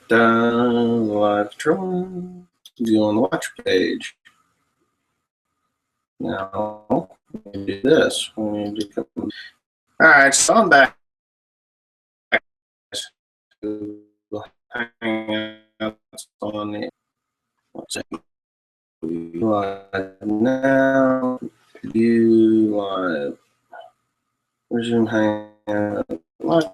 Done live drawing. View on the watch page. Now we do this. We need to come. All right, so I'm back to Hangouts on the. Let's see. Live now. View live. Resume hangout. Live.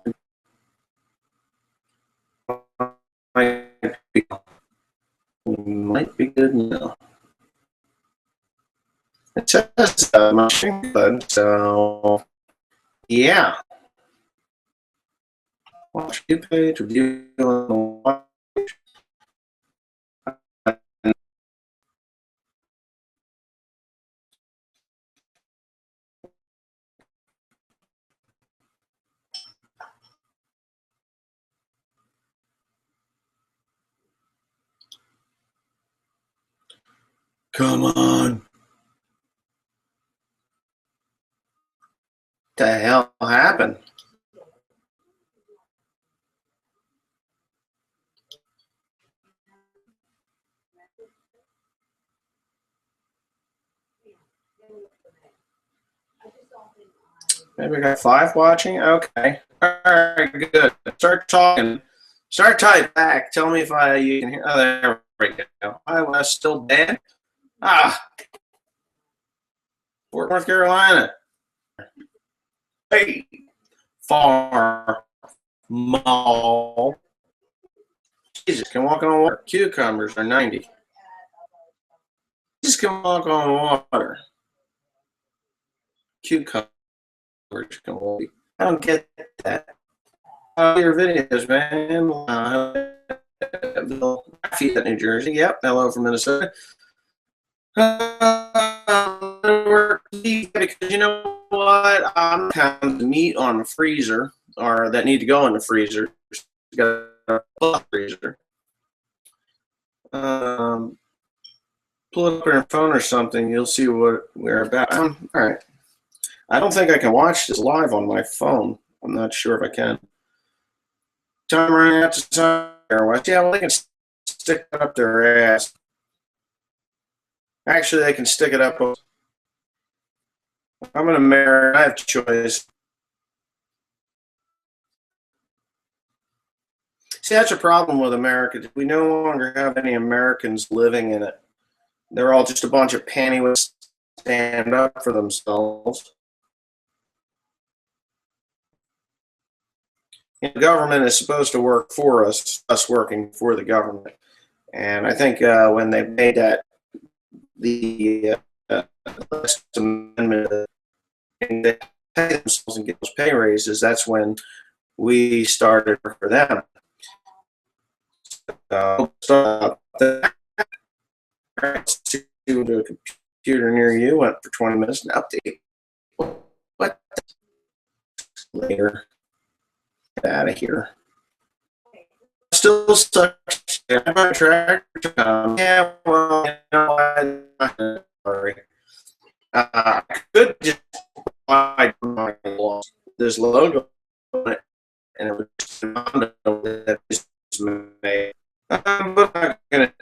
Might be good now. It says my stream button, so yeah. Watch view page, review on the watch. Come on. What the hell happened? Maybe I got 5 watching? Okay. All right, good. Start talking. Start type back. Tell me if you can hear. Oh, there we go. I was still dead. Fort North Carolina. Hey. Far. Mall. Jesus, can walk on water. Cucumbers are 90. Jesus can walk on water. Cucumbers can walk. I don't get that. Your videos, man. Lafayette, New Jersey. Yep. Hello from Minnesota. Because you know what? I'm kind of meat on the freezer, or that need to go in the freezer. Got a freezer. Pull it up on your phone or something. You'll see what we're about. All right. I don't think I can watch this live on my phone. I'm not sure if I can. Time running out to time. Yeah, well, they can stick it up their ass. Actually, they can stick it up. I'm an American. I have choice. See, that's a problem with America. We no longer have any Americans living in it. They're all just a bunch of pantywhips stand up for themselves. The government is supposed to work for us working for the government. And I think when they made that the last amendment, they pay themselves and get those pay raises, that's when we started for them. To the computer near you went for 20 minutes and update. What? Later. Get out of here. Still stuck. Yeah, well, you know, I'm sorry. I could just buy my loss. There's logo on it, and it was that is made. But I'm not gonna.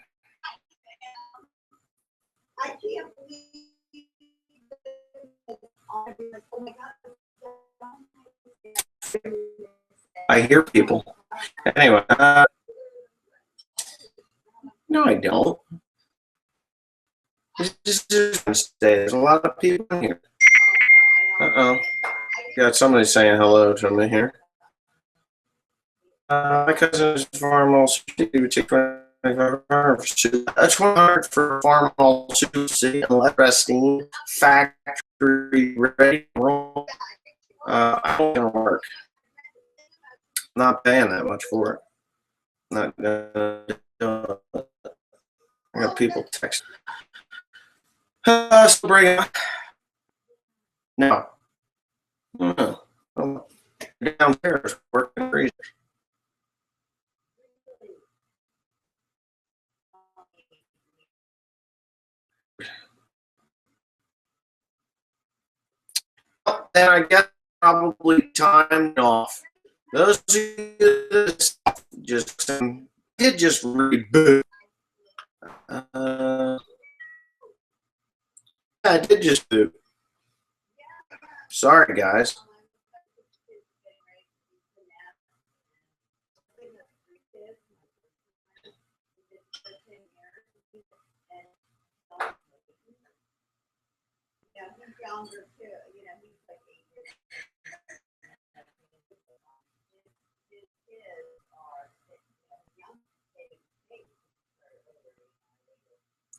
I can't believe I hear people. Anyway, no, I don't. There's a lot of people in here. Uh-oh. Got somebody saying hello to me here. My cousin is formal take 25 for formal sushi and Leprestine factory ready roll. I don't gonna work. Not paying that much for it. Not gonna do it. I got people text. Still bring up. No. I'm downstairs working freezers. Then I guess probably timed off. Those of you that did just reboot. I did just boot. Sorry, guys.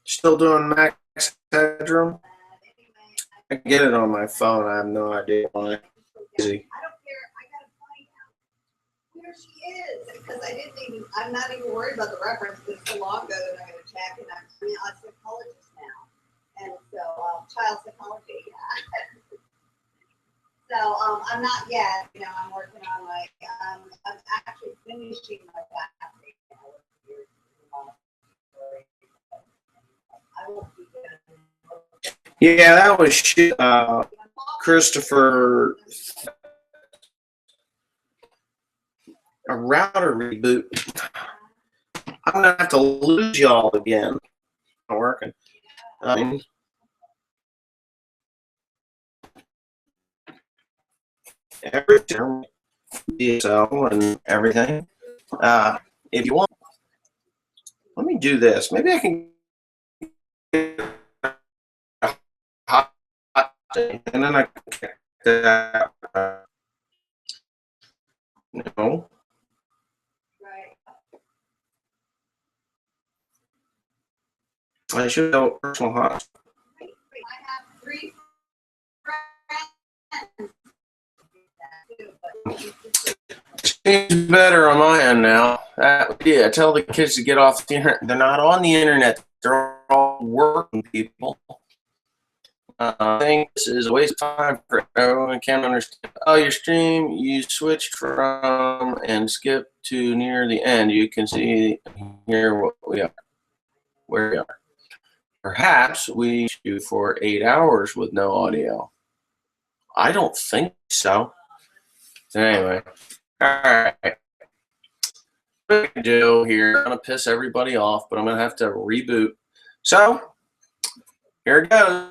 Still doing max headroom? I get it on my phone. I have no idea why. Easy. Here she is, because I'm not even worried about the reference, because it's so long ago that I'm going to check, and I'm a psychologist now. And so, child psychology, yeah. So, I'm not yet, I'm working on I'm actually finishing my back right now. I won't be good. Yeah, that was Christopher. A router reboot. I'm gonna have to lose y'all again. Not working. Everything, DSL and everything. If you want, let me do this. Maybe I can get a hot thing, and then I can connect that. No. I should have a personal hotspot. I have 3 friends. Seems better on my end now. Yeah, tell the kids to get off the internet. They're not on the internet. They're all working people. I think this is a waste of time for everyone. Can't understand. Oh, your stream, you switched from and skipped to near the end. You can see here what we are, where we are. Perhaps we should for 8 hours with no audio. I don't think so. Anyway, all right. What I do here, I'm gonna piss everybody off, but I'm gonna have to reboot. So here it goes.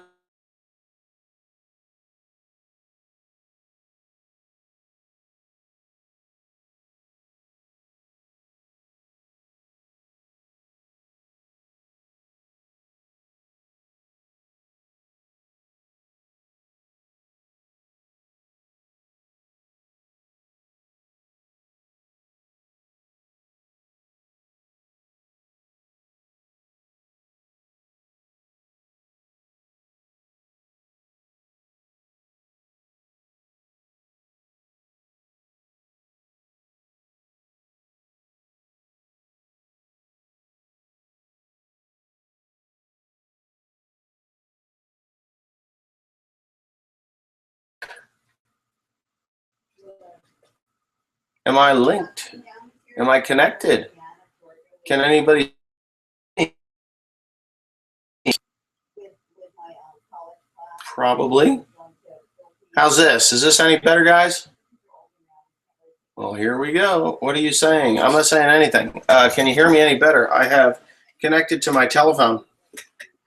Am I linked? Am I connected? Can anybody? Probably. How's this? Is this any better, guys? Well, here we go. What are you saying? I'm not saying anything. Can you hear me any better? I have connected to my telephone.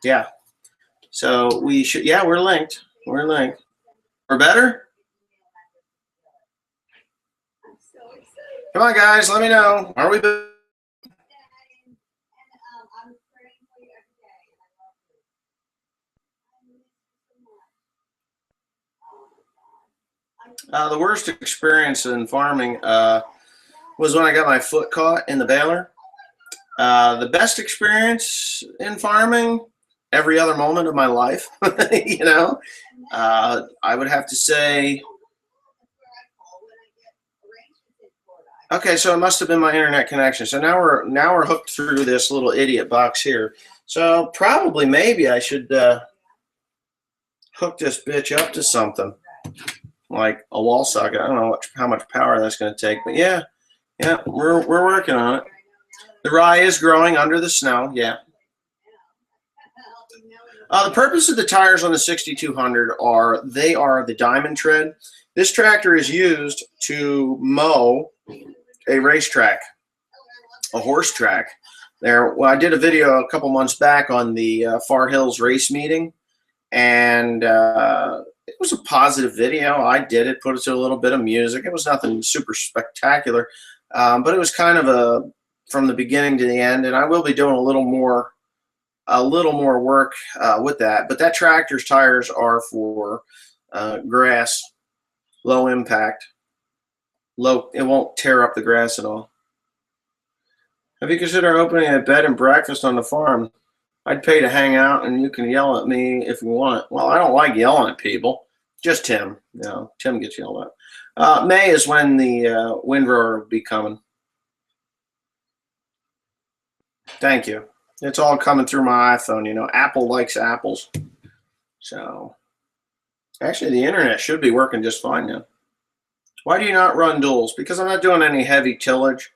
Yeah. So we should, yeah, we're linked. We're linked. We're better? Come on, guys, let me know. Are we better? The worst experience in farming was when I got my foot caught in the baler. The best experience in farming, every other moment of my life, I would have to say, okay, so it must have been my internet connection. So now we're hooked through this little idiot box here. So probably maybe I should hook this bitch up to something like a wall socket. I don't know how much power that's going to take, but yeah, we're working on it. The rye is growing under the snow. Yeah. The purpose of the tires on the 6200 are the diamond tread. This tractor is used to mow a racetrack, a horse track. Well, I did a video a couple months back on the Far Hills race meeting, and it was a positive video. I did it, put it to a little bit of music. It was nothing super spectacular, but it was kind of from the beginning to the end, and I will be doing a little more work with that. But that tractor's tires are for grass, low impact, it won't tear up the grass at all. Have you considered opening a bed and breakfast on the farm? I'd pay to hang out, and you can yell at me if you want. Well, I don't like yelling at people. Just Tim. No, Tim gets yelled at. May is when the windrower will be coming. Thank you. It's all coming through my iPhone. You know, Apple likes apples. So, actually, the internet should be working just fine now. Why do you not run duals? Because I'm not doing any heavy tillage.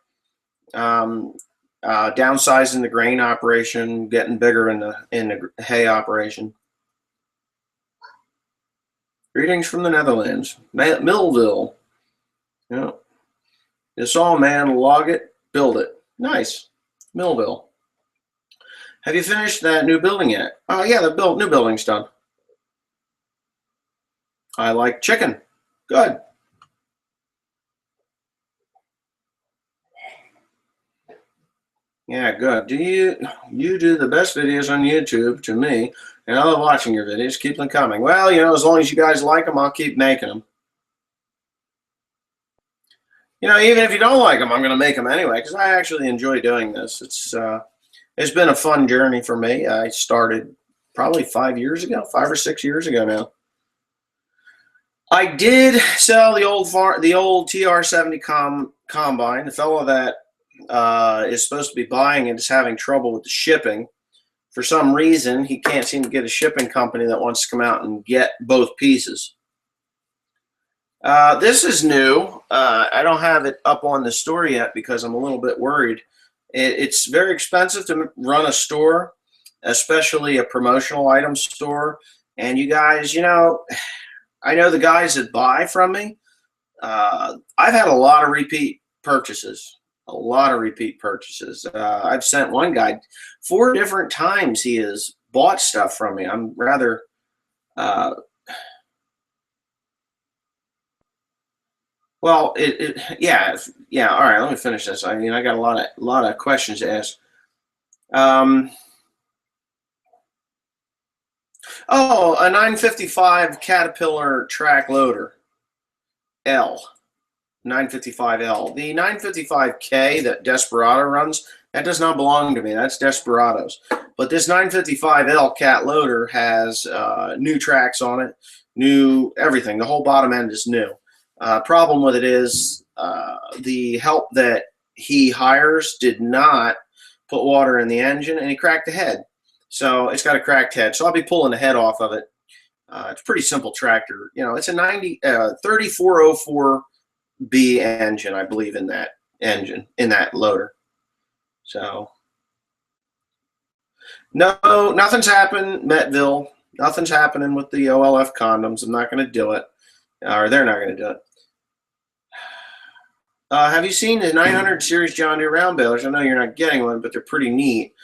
Downsizing the grain operation, getting bigger in the hay operation. Greetings from the Netherlands, Millville. Yeah, you saw a man log it, build it. Nice, Millville. Have you finished that new building yet? Oh yeah, the new building's done. I like chicken. Good. Yeah, good. You do the best videos on YouTube to me, and I love watching your videos. Keep them coming. Well, you know, as long as you guys like them, I'll keep making them. You know, even if you don't like them, I'm going to make them anyway because I actually enjoy doing this. It's been a fun journey for me. I started probably 5 or 6 years ago now. I did sell the old TR70 combine. The fellow that is supposed to be buying it is having trouble with the shipping. For some reason, he can't seem to get a shipping company that wants to come out and get both pieces. This is new. I don't have it up on the store yet because I'm a little bit worried. It's very expensive to run a store, especially a promotional item store. And you guys, you know, I know the guys that buy from me. I've had a lot of repeat purchases. I've sent one guy 4 different times. He has bought stuff from me. I'm rather well, yeah. All right, let me finish this. I mean, I got a lot of questions to ask. Oh, a 955 Caterpillar track loader, L. 955L. The 955K that Desperado runs, that does not belong to me. That's Desperado's. But this 955L cat loader has new tracks on it, new everything. The whole bottom end is new. Problem with it is the help that he hires did not put water in the engine, and he cracked the head. So it's got a cracked head. So I'll be pulling the head off of it. It's a pretty simple tractor. You know, it's a 3404B engine, I believe, in that loader. So no, nothing's happened, Metville. Nothing's happening with the OLF condoms. I'm not going to do it, or they're not going to do it. Have you seen the 900 series John Deere round balers? I know you're not getting one, but they're pretty neat.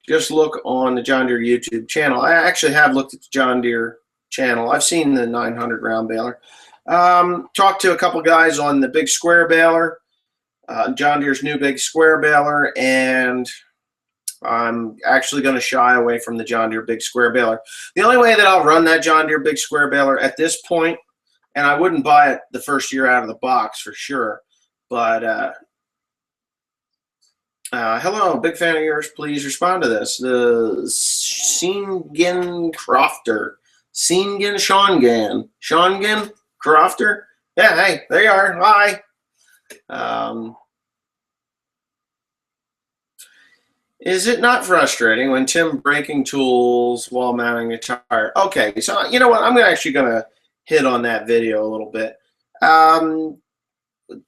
Just look on the John Deere YouTube channel. I actually have looked at the John Deere channel. I've seen the 900 round baler. Talked to a couple guys on the big square baler, John Deere's new big square baler, and I'm actually going to shy away from the John Deere big square baler. The only way that I'll run that John Deere big square baler at this point, and I wouldn't buy it the first year out of the box for sure, but hello, big fan of yours. Please respond to this. The Seangin Crofter. Seangin Crofter? Yeah, hey, there you are. Hi. Is it not frustrating when Tim breaking tools while mounting a tire? Okay, so you know what? I'm actually going to hit on that video a little bit.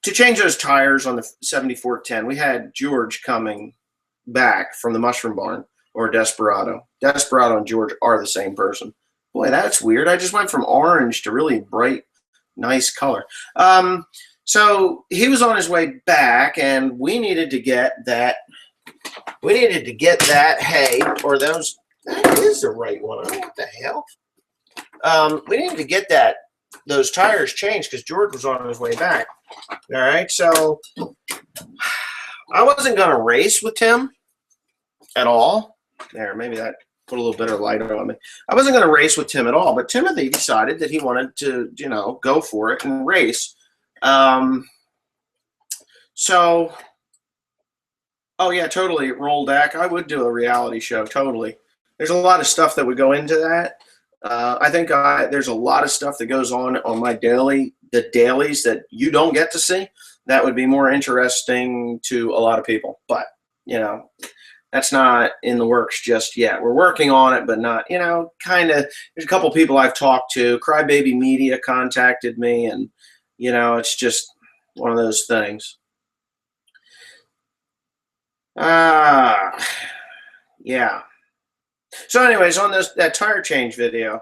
To change those tires on the 7410, we had George coming back from the mushroom barn. or Desperado. Desperado and George are the same person. Boy, that's weird. I just went from orange to really bright, nice color. So he was on his way back, and we needed to get that. We needed to get that hay, or those. That is the right one. I don't know what the hell. We needed to get those tires changed because George was on his way back. All right, so I wasn't going to race with Tim at all. There, maybe that put a little bit of light on me. I wasn't going to race with Tim at all, but Timothy decided that he wanted to, go for it and race. So, oh yeah, totally. Roll back. I would do a reality show. Totally. There's a lot of stuff that would go into that. I think there's a lot of stuff that goes on my the dailies that you don't get to see. That would be more interesting to a lot of people. But, that's not in the works just yet. We're working on it, but not, kind of. There's a couple people I've talked to. Crybaby Media contacted me, and, it's just one of those things. Yeah. So anyways, on that tire change video,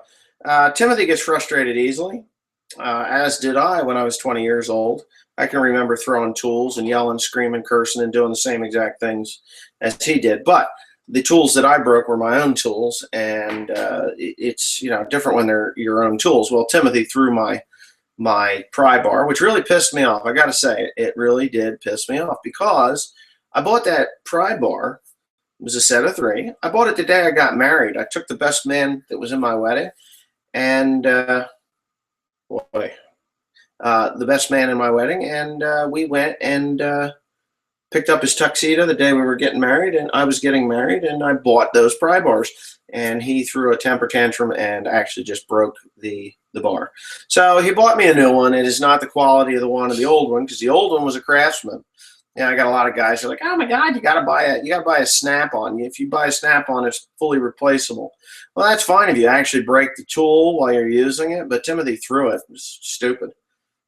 Timothy gets frustrated easily, as did I when I was 20 years old. I can remember throwing tools and yelling, screaming, cursing, and doing the same exact things as he did. But the tools that I broke were my own tools, and it's different when they're your own tools. Well, Timothy threw my pry bar, which really pissed me off. I got to say, it really did piss me off because I bought that pry bar. It was a set of 3. I bought it the day I got married. I took the best man that was in my wedding, and the best man in my wedding, and we went and picked up his tuxedo the day we were getting married, and I was getting married, and I bought those pry bars, and he threw a temper tantrum and actually just broke the bar. So he bought me a new one. It is not the quality of the old one, because the old one was a Craftsman. I got a lot of guys who are like, oh my God, you gotta buy a Snap-on. If you buy a Snap-on, it's fully replaceable. Well, that's fine if you actually break the tool while you're using it, but Timothy threw it. It was stupid.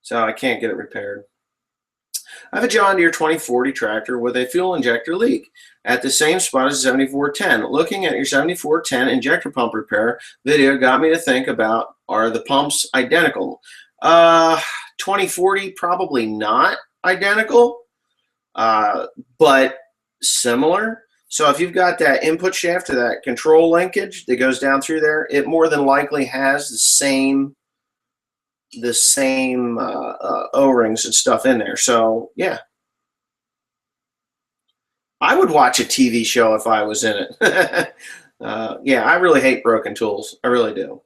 So I can't get it repaired. I have a John Deere 2040 tractor with a fuel injector leak at the same spot as 7410. Looking at your 7410 injector pump repair video got me to think about, are the pumps identical? 2040, probably not identical. But similar. So if you've got that input shaft to that control linkage that goes down through there, it more than likely has the same O-rings and stuff in there. So yeah, I would watch a TV show if I was in it. Yeah, I really hate broken tools. I really do.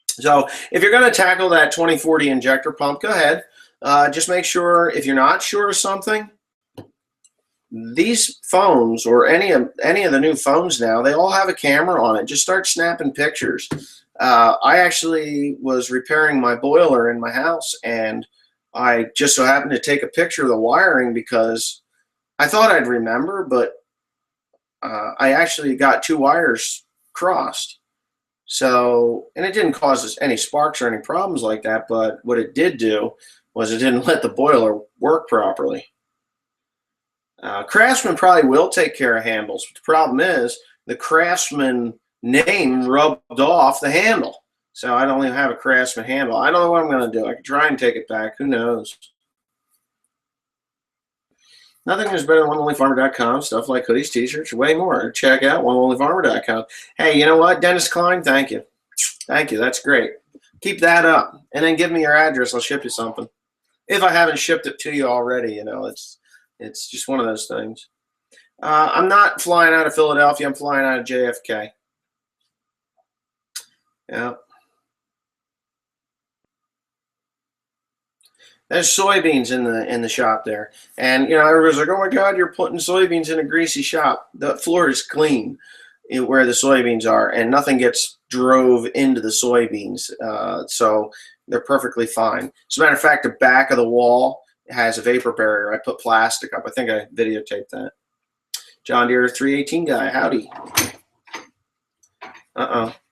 So if you're going to tackle that 2040 injector pump, go ahead. Just make sure, if you're not sure of something, these phones, or any of the new phones now, they all have a camera on it. Just start snapping pictures. I actually was repairing my boiler in my house, and I just so happened to take a picture of the wiring because I thought I'd remember, but I actually got 2 wires crossed. So, and it didn't cause us any sparks or any problems like that, but what it did do was it didn't let the boiler work properly. Craftsman probably will take care of handles, but the problem is the Craftsman name rubbed off the handle. So I don't even have a Craftsman handle. I don't know what I'm going to do. I could try and take it back. Who knows? Nothing is better than OneOnlyFarmer.com. Stuff like hoodies, t-shirts, way more. Check out OneOnlyFarmer.com. Hey, you know what? Dennis Klein, thank you. Thank you. That's great. Keep that up. And then give me your address. I'll ship you something. If I haven't shipped it to you already, it's just one of those things. I'm not flying out of Philadelphia. I'm flying out of JFK. Yeah. There's soybeans in the shop there, and everybody's like, "Oh my God, you're putting soybeans in a greasy shop." The floor is clean where the soybeans are, and nothing gets drove into the soybeans, so they're perfectly fine. As a matter of fact, the back of the wall has a vapor barrier. I put plastic up. I think I videotaped that. John Deere 318 guy, howdy.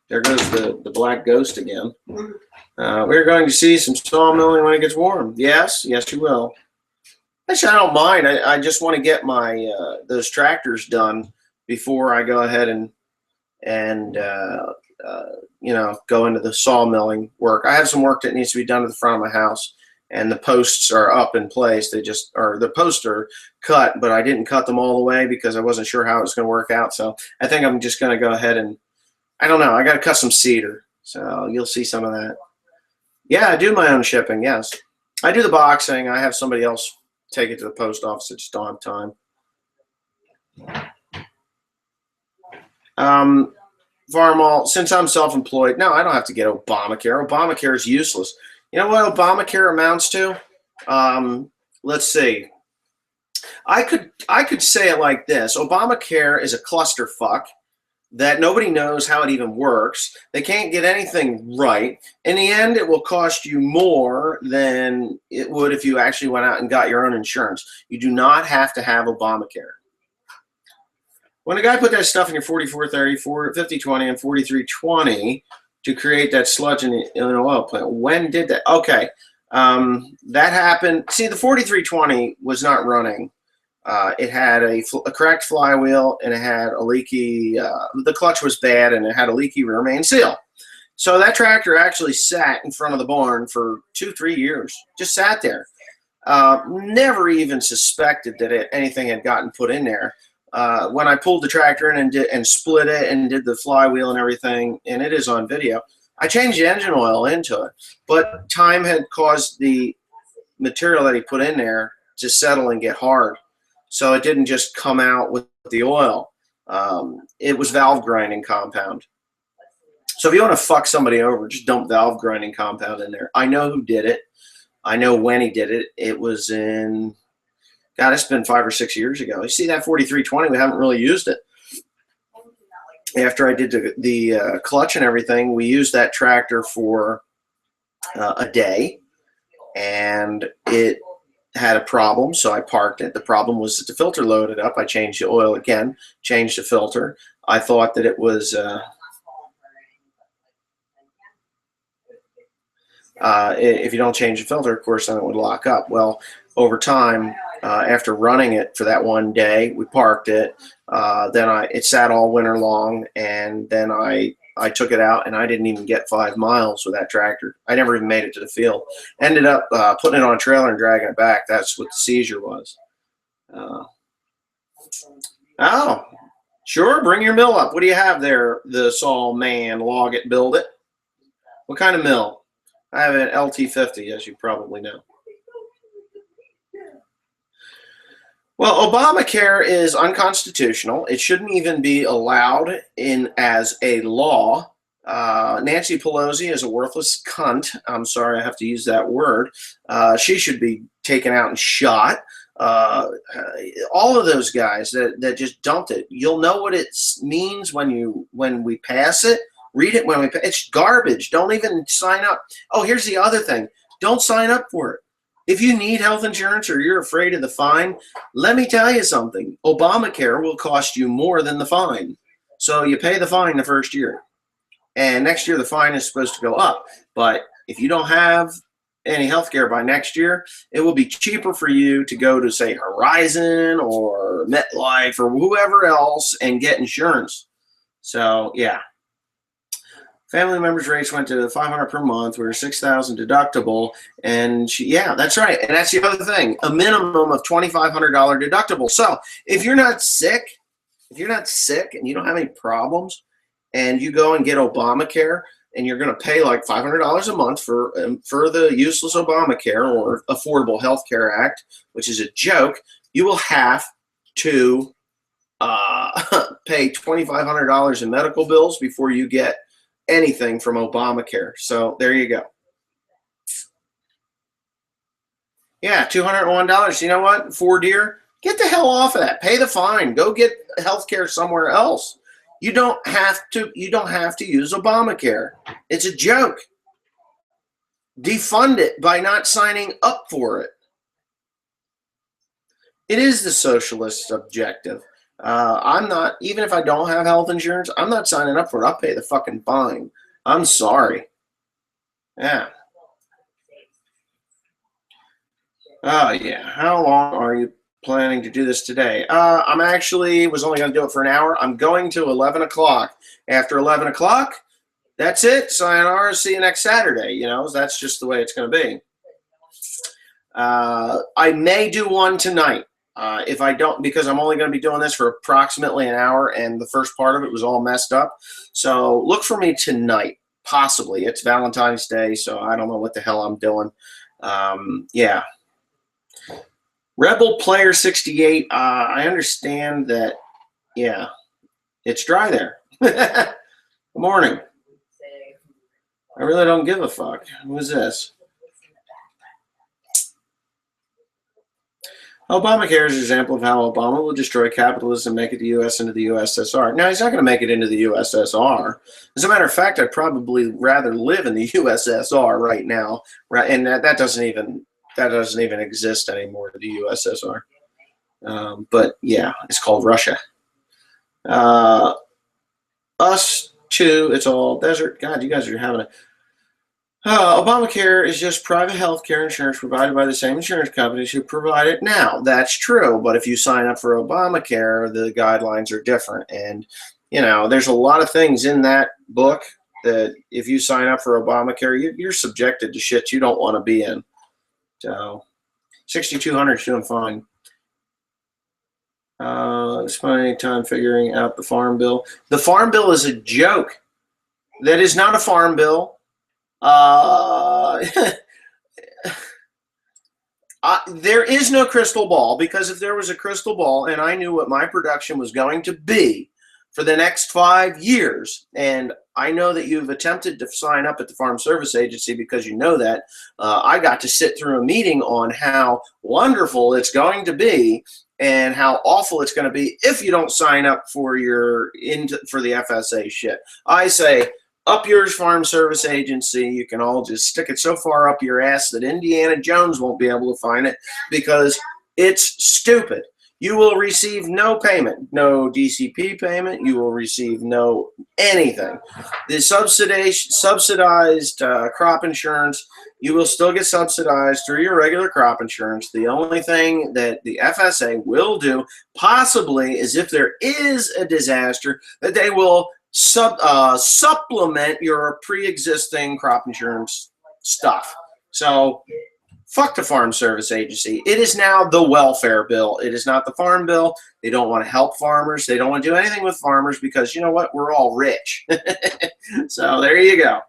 There goes the black ghost again. We're going to see some sawmilling when it gets warm. Yes, you will. Actually, I don't mind. I just want to get my those tractors done before I go ahead and go into the sawmilling work. I have some work that needs to be done to the front of my house, and the posts are up in place. The posts are cut, but I didn't cut them all the way because I wasn't sure how it was going to work out. So I think I'm just going to go ahead and, I don't know, I got to cut some cedar. So you'll see some of that. Yeah, I do my own shipping, yes. I do the boxing. I have somebody else take it to the post office. I just don't have time. Farmall, since I'm self-employed, no, I don't have to get Obamacare. Obamacare is useless. You know what Obamacare amounts to? Let's see. I could say it like this. Obamacare is a clusterfuck that nobody knows how it even works. They can't get anything right. In the end, it will cost you more than it would if you actually went out and got your own insurance. You do not have to have Obamacare. When a guy put that stuff in your 4430, 5020, and 4320 to create that sludge in an oil plant, when did that? Okay, that happened. See, the 4320 was not running. It had a cracked flywheel, and it had a leaky, the clutch was bad, and it had a leaky rear main seal. So that tractor actually sat in front of the barn for 2-3 years, just sat there. Never even suspected that anything had gotten put in there. When I pulled the tractor in and split it and did the flywheel and everything, and it is on video, I changed the engine oil into it. But time had caused the material that he put in there to settle and get hard. So it didn't just come out with the oil. It was valve grinding compound. So if you want to fuck somebody over, just dump valve grinding compound in there. I know who did it. I know when he did it. It was in... God, it's been 5 or 6 years ago. You see that 4320, we haven't really used it. After I did the clutch and everything, we used that tractor for a day, and it had a problem, so I parked it. The problem was that the filter loaded up. I changed the oil again, changed the filter. I thought that it was... if you don't change the filter, of course, then it would lock up. Well, over time, after running it for that one day, we parked it. Then it sat all winter long, and then I took it out, and I didn't even get 5 miles with that tractor. I never even made it to the field. Ended up putting it on a trailer and dragging it back. That's what the seizure was. Oh, sure, bring your mill up. What do you have there, the saw man? Log it, build it. What kind of mill? I have an LT50, as you probably know. Well, Obamacare is unconstitutional. It shouldn't even be allowed in as a law. Nancy Pelosi is a worthless cunt. I'm sorry I have to use that word. She should be taken out and shot. All of those guys that just dumped it. You'll know what it means when we pass it. Read it when we pass. It's garbage. Don't even sign up. Oh, here's the other thing. Don't sign up for it. If you need health insurance or you're afraid of the fine, let me tell you something. Obamacare will cost you more than the fine. So you pay the fine the first year. And next year the fine is supposed to go up. But if you don't have any health care by next year, it will be cheaper for you to go to, say, Horizon or MetLife or whoever else and get insurance. So, yeah. Family members' rates went to $500 per month. We were $6,000 deductible, and yeah, that's right. And that's the other thing: a minimum of $2,500 deductible. So if you're not sick, and you don't have any problems, and you go and get Obamacare, and you're going to pay like $500 a month for the useless Obamacare or Affordable Health Care Act, which is a joke, you will have to pay $2,500 in medical bills before you get anything from Obamacare. So there you go. Yeah, $201. You know what? Ford dear, get the hell off of that. Pay the fine. Go get health care somewhere else. You don't have to use Obamacare. It's a joke. Defund it by not signing up for it. It is the socialist's objective. I'm not, even if I don't have health insurance, I'm not signing up for it. I'll pay the fucking fine. I'm sorry. Yeah. Oh, yeah. How long are you planning to do this today. I'm actually was only going to do it for an hour. I'm going to 11 o'clock. After 11 o'clock, that's it. Sayonara. See you next Saturday. You know, that's just the way it's going to be. I may do one tonight. If I don't, because I'm only going to be doing this for approximately an hour, and the first part of it was all messed up. So look for me tonight, possibly. It's Valentine's Day, so I don't know what the hell I'm doing. Yeah. Rebel Player 68, I understand that, yeah, it's dry there. Good morning. I really don't give a fuck. Who is this? Obamacare is an example of how Obama will destroy capitalism and make it the U.S. into the USSR. Now, he's not going to make it into the USSR. As a matter of fact, I'd probably rather live in the USSR right now, right? And that doesn't even exist anymore, the USSR. But yeah, it's called Russia. Us too. It's all desert. God, you guys are having a. Obamacare is just private health care insurance provided by the same insurance companies who provide it now. That's true, but if you sign up for Obamacare, the guidelines are different. And, you know, there's a lot of things in that book that if you sign up for Obamacare, you're subjected to shit you don't want to be in. So, 6,200 is doing fine. Spending time figuring out the farm bill. The farm bill is a joke. That is not a farm bill. There is no crystal ball, because if there was a crystal ball and I knew what my production was going to be for the next 5 years, and I know that you've attempted to sign up at the Farm Service Agency because you know that, I got to sit through a meeting on how wonderful it's going to be and how awful it's going to be if you don't sign up for for the FSA shit. I say, up yours, Farm Service Agency. You can all just stick it so far up your ass that Indiana Jones won't be able to find it, because it's stupid. You will receive no payment, no DCP payment. You will receive no anything. The subsidized crop insurance, you will still get subsidized through your regular crop insurance. The only thing that the FSA will do, possibly, is if there is a disaster, that they will supplement your pre-existing crop insurance stuff. So fuck the Farm Service Agency. It is now the welfare bill. It is not the farm bill. They don't want to help farmers. They don't want to do anything with farmers because, you know what, we're all rich. So there you go.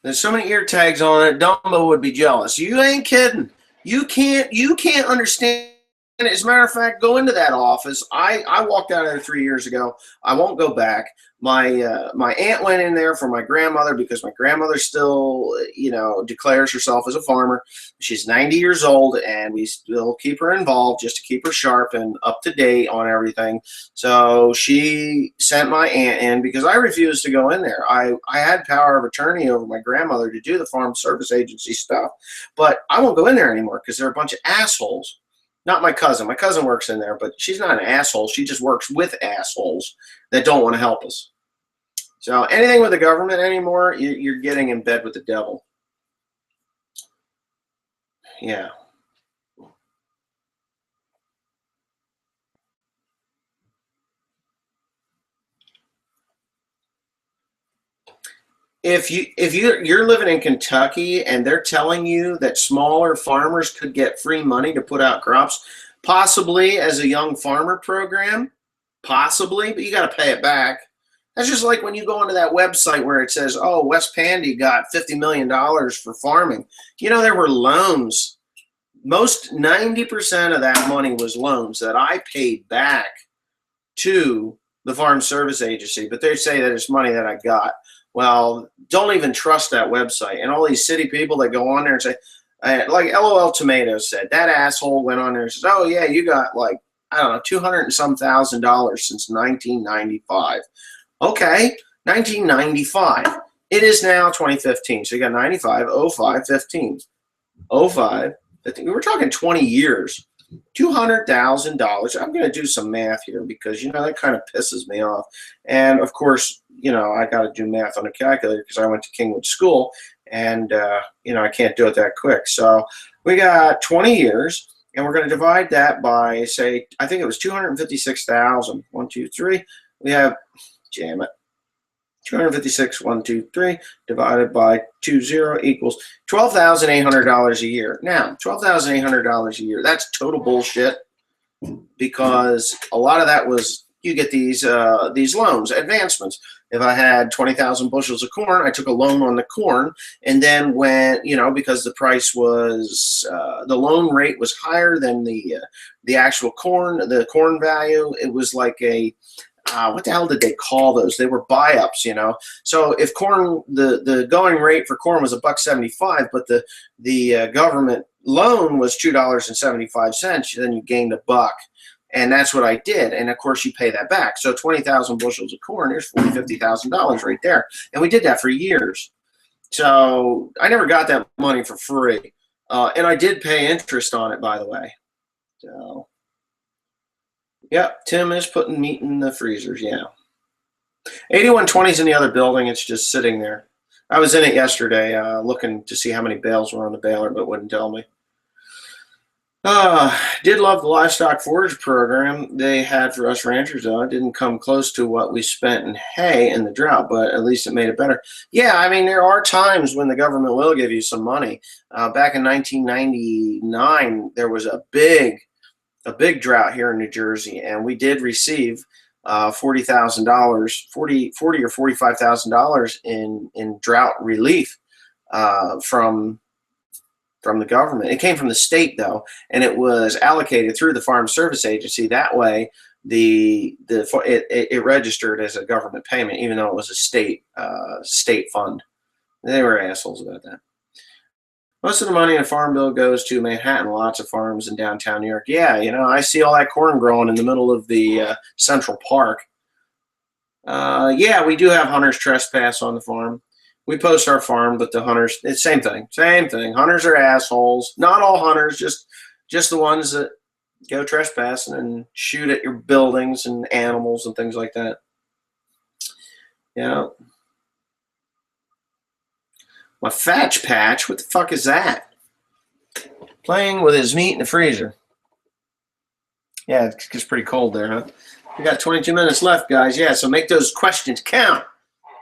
There's so many ear tags on it, Dumbo would be jealous. You ain't kidding. You can't understand. As a matter of fact, go into that office. I walked out of there 3 years ago. I won't go back. My aunt went in there for my grandmother because my grandmother still, you know, declares herself as a farmer. She's 90 years old, and we still keep her involved just to keep her sharp and up to date on everything. So she sent my aunt in because I refused to go in there. I had power of attorney over my grandmother to do the Farm Service Agency stuff, but I won't go in there anymore because they're a bunch of assholes. Not my cousin. My cousin works in there, but she's not an asshole. She just works with assholes that don't want to help us. So anything with the government anymore, you're getting in bed with the devil. Yeah. If you're living in Kentucky and they're telling you that smaller farmers could get free money to put out crops, possibly as a young farmer program, possibly, but you got to pay it back. That's just like when you go onto that website where it says, oh, West Pandy got $50 million for farming. You know, there were loans. Most 90% of that money was loans that I paid back to the Farm Service Agency, but they say that it's money that I got. Well, don't even trust that website. And all these city people that go on there and say, like LOL Tomatoes said, that asshole went on there and says, oh, yeah, you got like, I don't know, 200 and some $1,000 since 1995. Okay, 1995. It is now 2015. So you got 95, 05, 15. 05, 15. We're talking 20 years. $200,000. I'm going to do some math here because, you know, that kind of pisses me off. And, of course, you know, I got to do math on a calculator because I went to Kingwood School. and you know, I can't do it that quick. So we got 20 years, and we're going to divide that by, say, I think it was 256,000. 1, 2, 3. We have, jam it, 256, 1, 2, 3, divided by 20 equals $12,800 a year. Now, $12,800 a year, that's total bullshit, because a lot of that was, you get these loans, advancements. If I had 20,000 bushels of corn, I took a loan on the corn, and then when, you know, because the price was, the loan rate was higher than the actual corn, the corn value, it was like a, what the hell did they call those? They were buy-ups, you know. So if corn, the going rate for corn was $1.75, but the government loan was $2.75, then you gained $1. And that's what I did. And of course you pay that back. So 20,000 bushels of corn, there's $40,000, $50,000 right there. And we did that for years. So I never got that money for free. And I did pay interest on it, by the way. So, yep, Tim is putting meat in the freezers, yeah. 8120 is in the other building. It's just sitting there. I was in it yesterday looking to see how many bales were on the baler, but it wouldn't tell me. Did love the livestock forage program they had for us ranchers, though. It didn't come close to what we spent in hay in the drought, but at least it made it better. Yeah, I mean, there are times when the government will give you some money. Back in 1999, there was a big drought here in New Jersey, and we did receive $40,000, $40 or $45,000 in drought relief from the government. It came from the state, though, and it was allocated through the Farm Service Agency. That way, it registered as a government payment, even though it was a state fund. They were assholes about that. Most of the money in a farm bill goes to Manhattan, lots of farms in downtown New York. Yeah, you know, I see all that corn growing in the middle of the Central Park. Yeah, we do have hunters trespass on the farm. We post our farm, but the hunters, it's same thing. Hunters are assholes. Not all hunters, just the ones that go trespassing and shoot at your buildings and animals and things like that. Yeah. My Fatch Patch, what the fuck is that? Playing with his meat in the freezer. Yeah, it gets pretty cold there, huh? We got 22 minutes left, guys. Yeah, so make those questions count.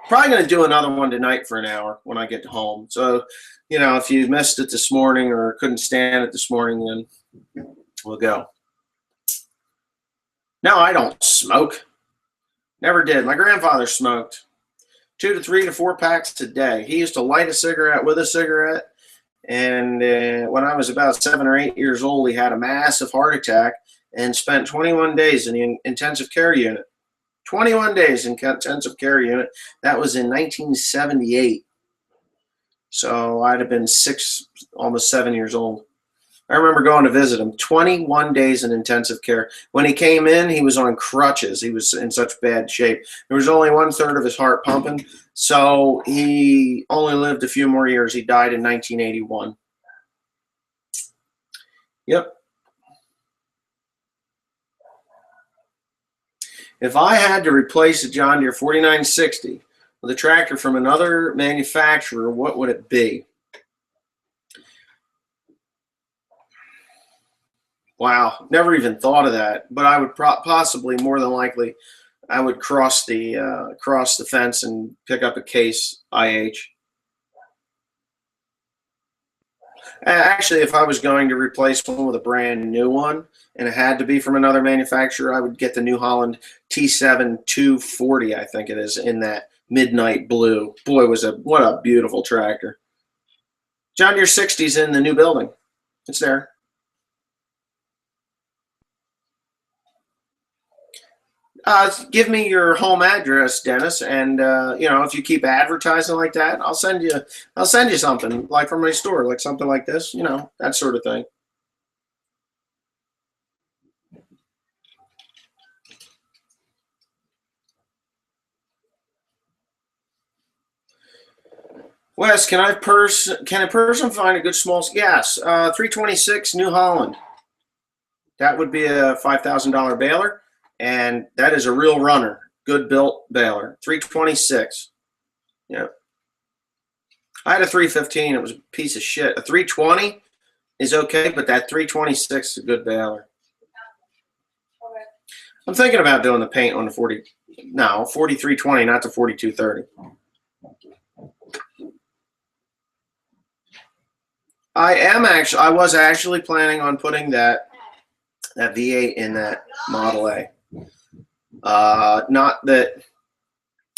Probably going to do another one tonight for an hour when I get home. So, you know, if you missed it this morning or couldn't stand it this morning, then we'll go. No, I don't smoke. Never did. My grandfather smoked 2 to 3 to 4 packs a day. He used to light a cigarette with a cigarette. And when I was about 7 or 8 years old, he had a massive heart attack and spent 21 days in the intensive care unit. 21 days in intensive care unit. That was in 1978. So I'd have been 6, almost 7 years old. I remember going to visit him. 21 days in intensive care. When he came in, he was on crutches. He was in such bad shape. There was only 1/3 of his heart pumping. So he only lived a few more years. He died in 1981. Yep. If I had to replace a John Deere 4960 with a tractor from another manufacturer, what would it be? Wow, never even thought of that. But I would possibly, more than likely, I would cross the fence and pick up a Case IH. Actually, if I was going to replace one with a brand new one, and it had to be from another manufacturer, I would get the New Holland T7 240, I think it is, in that midnight blue. Boy, what a beautiful tractor. John Deere 60's in the new building. It's there. Give me your home address, Dennis, and you know, if you keep advertising like that, I'll send you something like from my store, like something like this, you know, that sort of thing. Wes, can a person find a good small? Yes, 326 New Holland. That would be a $5,000 baler. And that is a real runner, good built baler, 326. Yeah. I had a 315. It was a piece of shit. A 320 is okay, but that 326 is a good baler. I'm thinking about doing the paint on the 4320, not the 4230. I was actually planning on putting that V8 in that Model A. Not that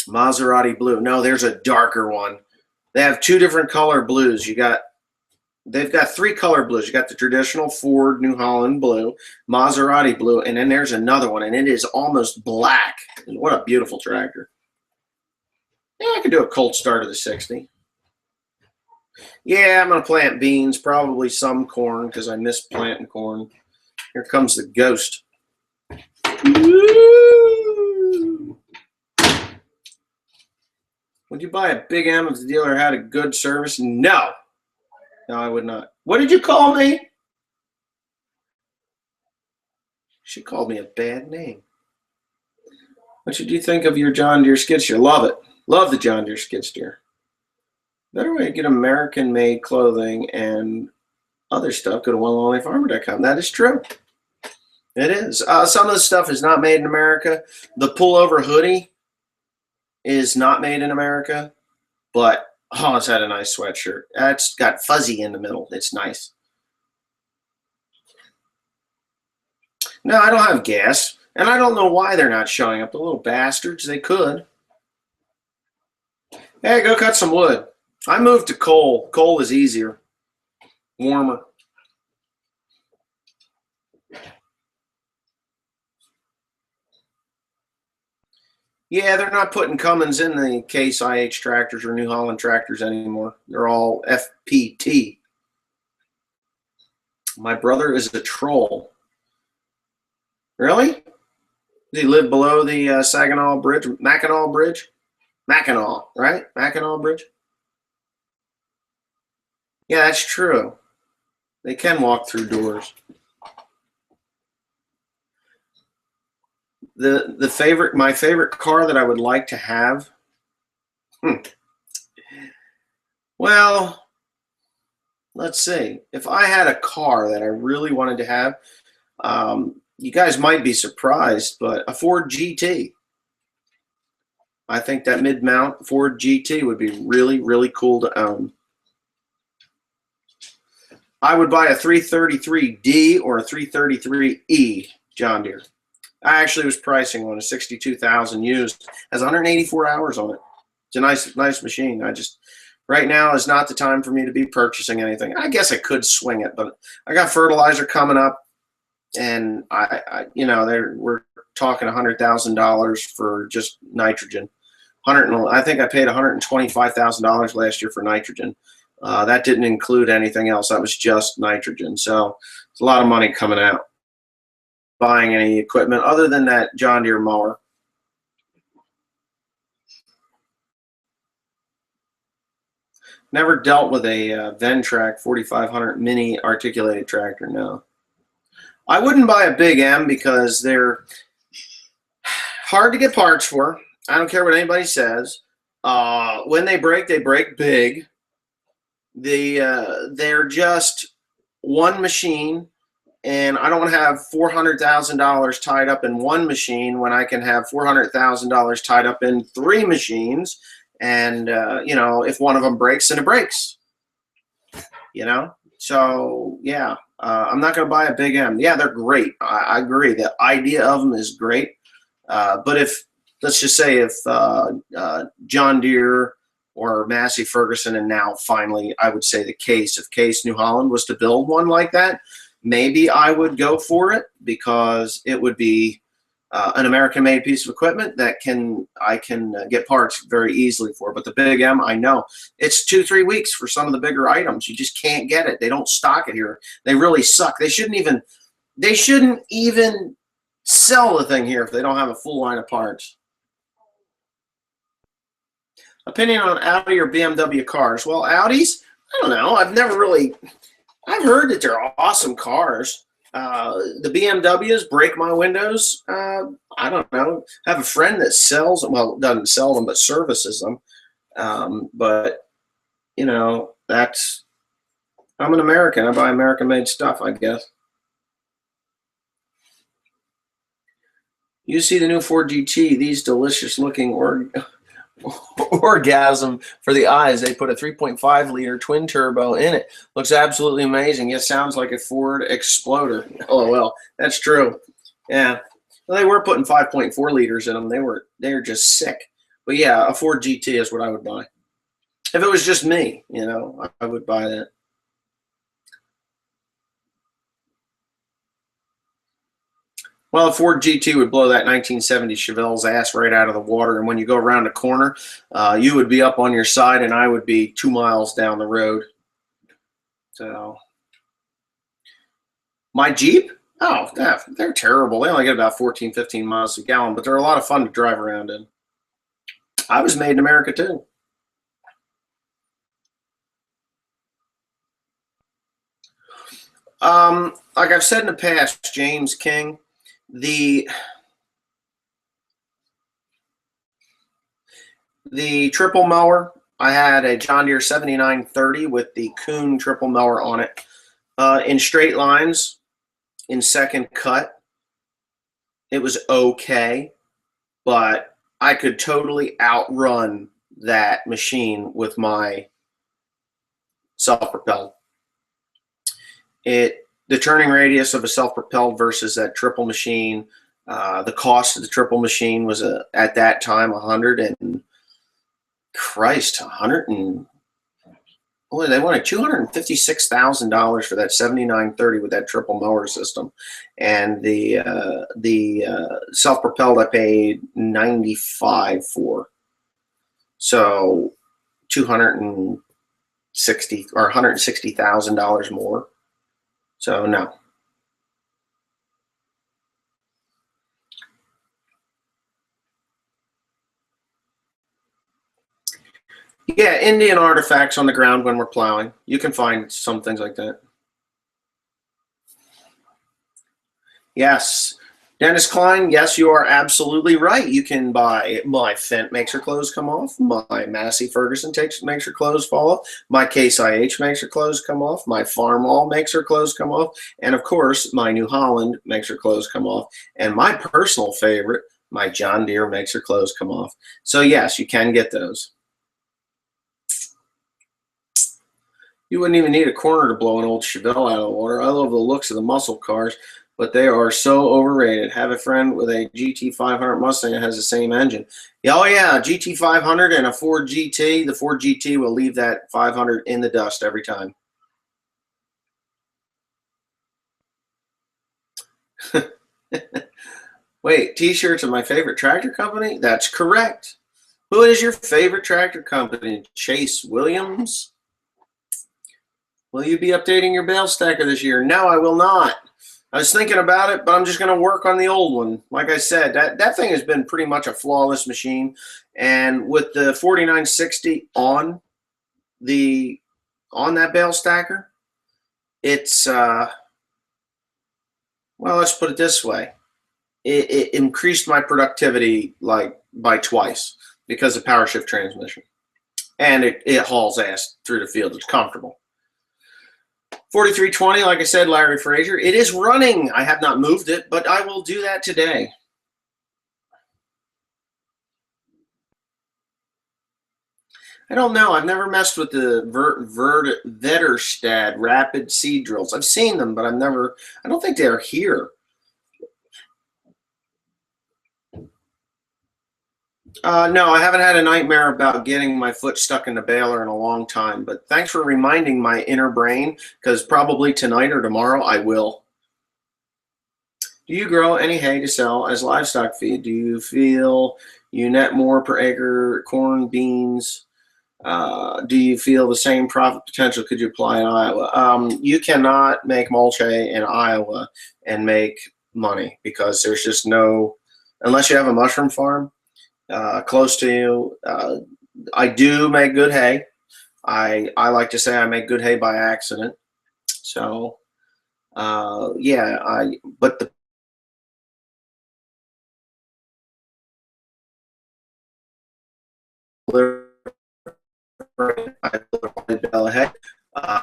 Maserati blue. No, there's a darker one. They have two different color blues. They've got three color blues. You got the traditional Ford New Holland blue, Maserati blue, and then there's another one, and it is almost black. What a beautiful tractor. Yeah, I could do a cold start of the 60. Yeah, I'm going to plant beans, probably some corn, because I miss planting corn. Here comes the ghost. Woo! Would you buy a Big M if the dealer had a good service? No. No, I would not. What did you call me? She called me a bad name. What should you think of your John Deere skid steer? Love it. Love the John Deere skid steer. Better way to get American-made clothing and other stuff, go to onelonelyfarmer.com. That is true. It is. Some of the stuff is not made in America. The pullover hoodie is not made in America, but oh, it's had a nice sweatshirt. It's got fuzzy in the middle. It's nice. No, I don't have gas, and I don't know why they're not showing up. The little bastards, they could. Hey, go cut some wood. I moved to coal. Coal is easier, warmer. Yeah, they're not putting Cummins in the Case IH tractors or New Holland tractors anymore. They're all FPT. My brother is a troll. Really? Does he live below the Saginaw Bridge? Mackinac Bridge? Mackinac, right? Mackinac Bridge? Yeah, that's true. They can walk through doors. My favorite car that I would like to have. Well, let's see. If I had a car that I really wanted to have, you guys might be surprised, but a Ford GT. I think that mid-mount Ford GT would be really, really cool to own. I would buy a 333D or a 333E John Deere. I actually was pricing one, a 62,000 used, has 184 hours on it. It's a nice machine. Right now is not the time for me to be purchasing anything. I guess I could swing it, but I got fertilizer coming up, and we're talking $100,000 for just nitrogen. I think I paid $125,000 last year for nitrogen. That didn't include anything else. That was just nitrogen. So it's a lot of money coming out. Buying any equipment other than that John Deere mower. Never dealt with a Ventrac 4500 mini articulated tractor, no. I wouldn't buy a Big M because they're hard to get parts for. I don't care what anybody says. When they break big. They're just one machine. And I don't want to have $400,000 tied up in one machine when I can have $400,000 tied up in 3 machines. And, if one of them breaks, then it breaks. So, yeah, I'm not going to buy a Big M. Yeah, they're great. I agree. The idea of them is great. But let's just say if John Deere or Massey Ferguson, and now finally I would say if Case New Holland was to build one like that, maybe I would go for it because it would be an American-made piece of equipment that I can get parts very easily for. But the Big M, I know it's 2-3 weeks for some of the bigger items. You just can't get it. They don't stock it here. They really suck. They shouldn't even sell the thing here if they don't have a full line of parts. Opinion on Audi or BMW cars? Well, Audis, I don't know. I've heard that they're awesome cars. The BMWs break my windows. I don't know. I have a friend that sells them. Well, doesn't sell them, but services them. But you know, I'm an American. I buy American-made stuff, I guess. You see the new Ford GT, these delicious-looking orgasm for the eyes. They put a 3.5 liter twin turbo in it. Looks absolutely amazing. It sounds like a Ford Exploder. Oh well, that's true. Yeah, well, they were putting 5.4 liters in them. They're just sick. But yeah, a Ford GT is what I would buy if it was just me. You know, I would buy that. Well, a Ford GT would blow that 1970 Chevelle's ass right out of the water, and when you go around a corner, you would be up on your side, and I would be 2 miles down the road. So, my Jeep? Oh, they're terrible. They only get about 14, 15 miles a gallon, but they're a lot of fun to drive around in. I was made in America, too. Like I've said in the past, James King, the triple mower, I had a John Deere 7930 with the Kuhn triple mower on it. In straight lines, in second cut, it was okay, but I could totally outrun that machine with my self-propelled. The turning radius of a self-propelled versus that triple machine, the cost of the triple machine was at that time 100 and Christ, 100 and they wanted $256,000 for that 7930 with that triple mower system, and the self-propelled I paid 95 for. So 260 or $160,000 more. So no. Yeah, Indian artifacts on the ground when we're plowing. You can find some things like that. Yes. Dennis Klein, yes, you are absolutely right. You can buy my Fendt makes her clothes come off. My Massey Ferguson makes her clothes fall off. My Case IH makes her clothes come off. My Farmall makes her clothes come off. And of course, my New Holland makes her clothes come off. And my personal favorite, my John Deere makes her clothes come off. So yes, you can get those. You wouldn't even need a corner to blow an old Chevelle out of the water. I love the looks of the muscle cars, but they are so overrated. Have a friend with a GT500 Mustang that has the same engine. Oh yeah, GT500 and a Ford GT. The Ford GT will leave that 500 in the dust every time. Wait, t-shirts of my favorite tractor company? That's correct. Who is your favorite tractor company? Chase Williams? Will you be updating your bale stacker this year? No, I will not. I was thinking about it, but I'm just going to work on the old one. Like I said, that thing has been pretty much a flawless machine. And with the 4960 on that bale stacker, it's well, let's put it this way. It increased my productivity like by twice because of power shift transmission. And it hauls ass through the field. It's comfortable. 4320, like I said, Larry Frazier. It is running. I have not moved it, but I will do that today. I don't know. I've never messed with the Vetterstad rapid seed drills. I've seen them, but I don't think they're here. No, I haven't had a nightmare about getting my foot stuck in the baler in a long time, but thanks for reminding my inner brain, because probably tonight or tomorrow I will. Do you grow any hay to sell as livestock feed? Do you feel you net more per acre corn, beans? Do you feel the same profit potential could you apply in Iowa? You cannot make mulch hay in Iowa and make money because there's just no, unless you have a mushroom farm close to you. I do make good hay. I like to say I make good hay by accident. So yeah, but the I bell ahead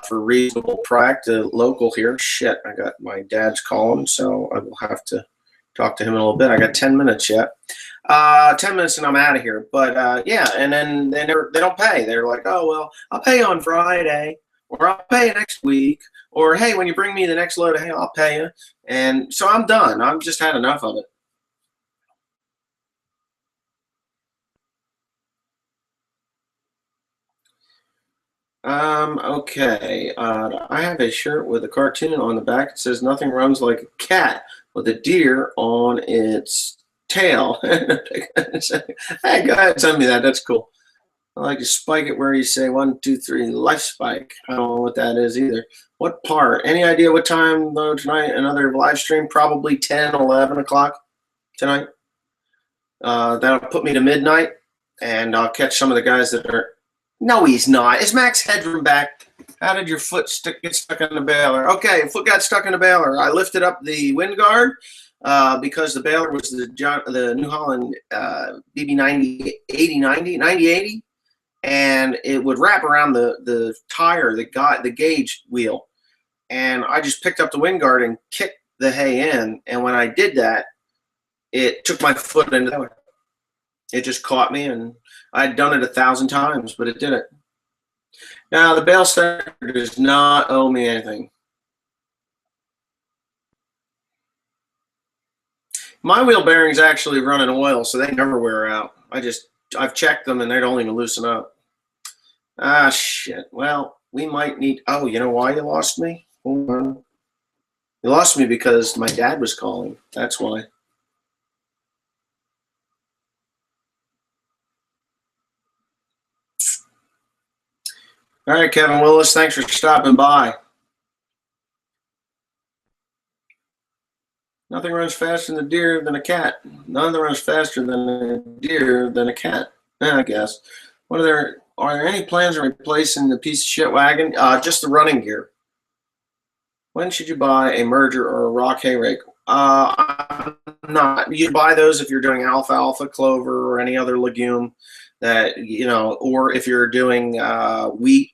for reasonable price to local here. Shit, I got my dad's calling, so I will have to talk to him in a little bit. I got 10 minutes yet. 10 minutes and I'm out of here. But yeah, and then they don't pay. They're like, oh, well, I'll pay you on Friday, or I'll pay you next week, or hey, when you bring me the next load of hay, I'll pay you. And so I'm done. I've just had enough of it. Okay. I have a shirt with a cartoon on the back. It says nothing runs like a cat with a deer on its tail. Hey, go ahead, send me that. That's cool. I like to spike it where you say 1, 2, 3, life spike. I don't know what that is either. What part? Any idea what time though tonight? Another live stream? Probably 10, 11 o'clock tonight. That'll put me to midnight, and I'll catch some of the guys that are. No, he's not. Is Max Headroom back? How did your foot get stuck in the baler? Okay, foot got stuck in the baler. I lifted up the wind guard because the baler was the New Holland BB 9080, and it would wrap around the tire that got the gauge wheel. And I just picked up the wind guard and kicked the hay in. And when I did that, it took my foot into the baler. It just caught me, and I'd done it 1,000 times, but it didn't. Now, the bale stacker does not owe me anything. My wheel bearings actually run in oil, so they never wear out. I've checked them, and they don't even loosen up. Ah, shit. Well, we might need. Oh, you know why you lost me? Hold on. You lost me because my dad was calling. That's why. All right, Kevin Willis, thanks for stopping by. Nothing runs faster than a deer than a cat. Nothing runs faster than a deer than a cat. I guess. Are there any plans on replacing the piece of shit wagon? Just the running gear. When should you buy a merger or a rock hay rake? I'm not. You buy those if you're doing alfalfa, clover, or any other legume that, or if you're doing wheat,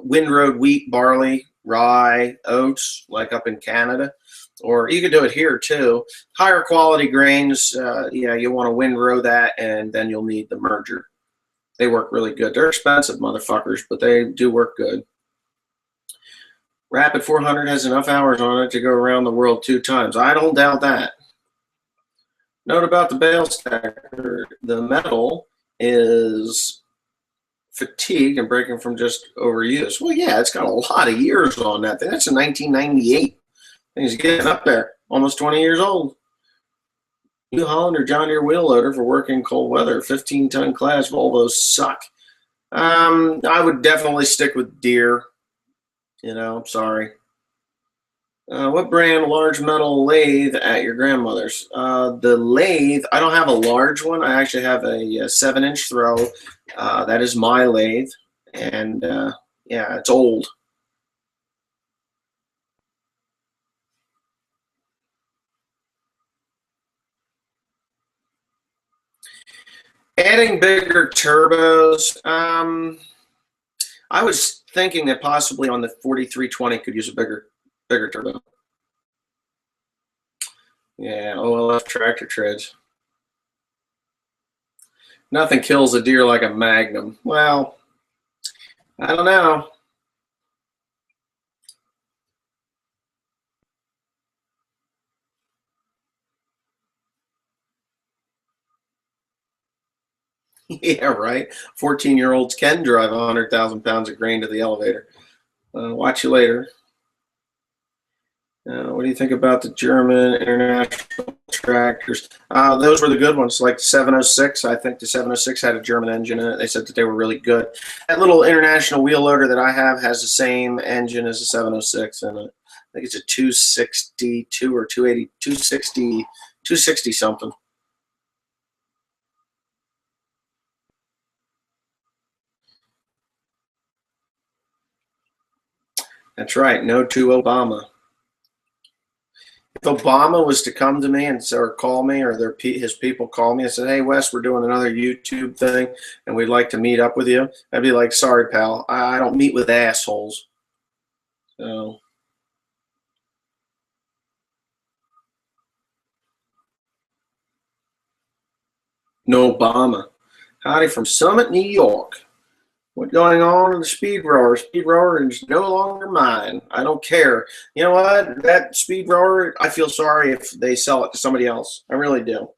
windrowed wheat, barley, rye, oats, like up in Canada. Or you could do it here too. Higher quality grains, you want to windrow that, and then you'll need the merger. They work really good. They're expensive, motherfuckers, but they do work good. Rapid 400 has enough hours on it to go around the world 2 times. I don't doubt that. Note about the bale stacker. The metal is fatigued and breaking from just overuse. Well, yeah, it's got a lot of years on that thing. That's a 1998. Thing's getting up there, almost 20 years old. New Holland or John Deere wheel loader for working cold weather. 15-ton class Volvos suck. I would definitely stick with Deere. I'm sorry. What brand large metal lathe at your grandmother's? The lathe, I don't have a large one. I actually have a 7-inch throw. That is my lathe. And yeah, it's old. Adding bigger turbos. I was thinking that possibly on the 4320 could use a bigger turbo. Yeah, OLF tractor treads. Nothing kills a deer like a Magnum. Well, I don't know. Yeah, right. 14-year-olds can drive 100,000 pounds of grain to the elevator. Watch you later. What do you think about the German international tractors? Those were the good ones, like the 706. I think the 706 had a German engine in it. They said that they were really good. That little international wheel loader that I have has the same engine as the 706 in it. I think it's a 262 or 280, 260 something. That's right. No to Obama. Obama was to come to me and or call me, or his people call me and said, "Hey, Wes, we're doing another YouTube thing, and we'd like to meet up with you," I'd be like, "Sorry, pal, I don't meet with assholes." So. No Obama. Howdy from Summit, New York. What's going on in the speed rower? Speed rower is no longer mine. I don't care. You know what? That speed rower, I feel sorry if they sell it to somebody else. I really do.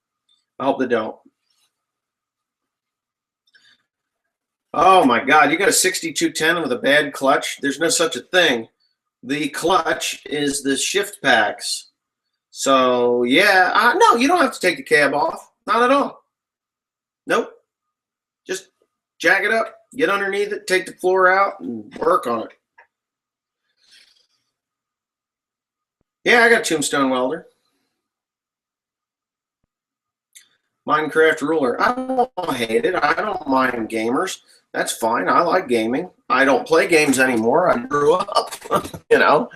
I hope they don't. Oh my God, you got a 6210 with a bad clutch? There's no such a thing. The clutch is the shift packs. So yeah, no, you don't have to take the cab off. Not at all. Nope. Just jack it up, get underneath it, take the floor out, and work on it. Yeah, I got a tombstone welder. Minecraft ruler. I don't hate it. I don't mind gamers. That's fine. I like gaming. I don't play games anymore. I grew up, you know.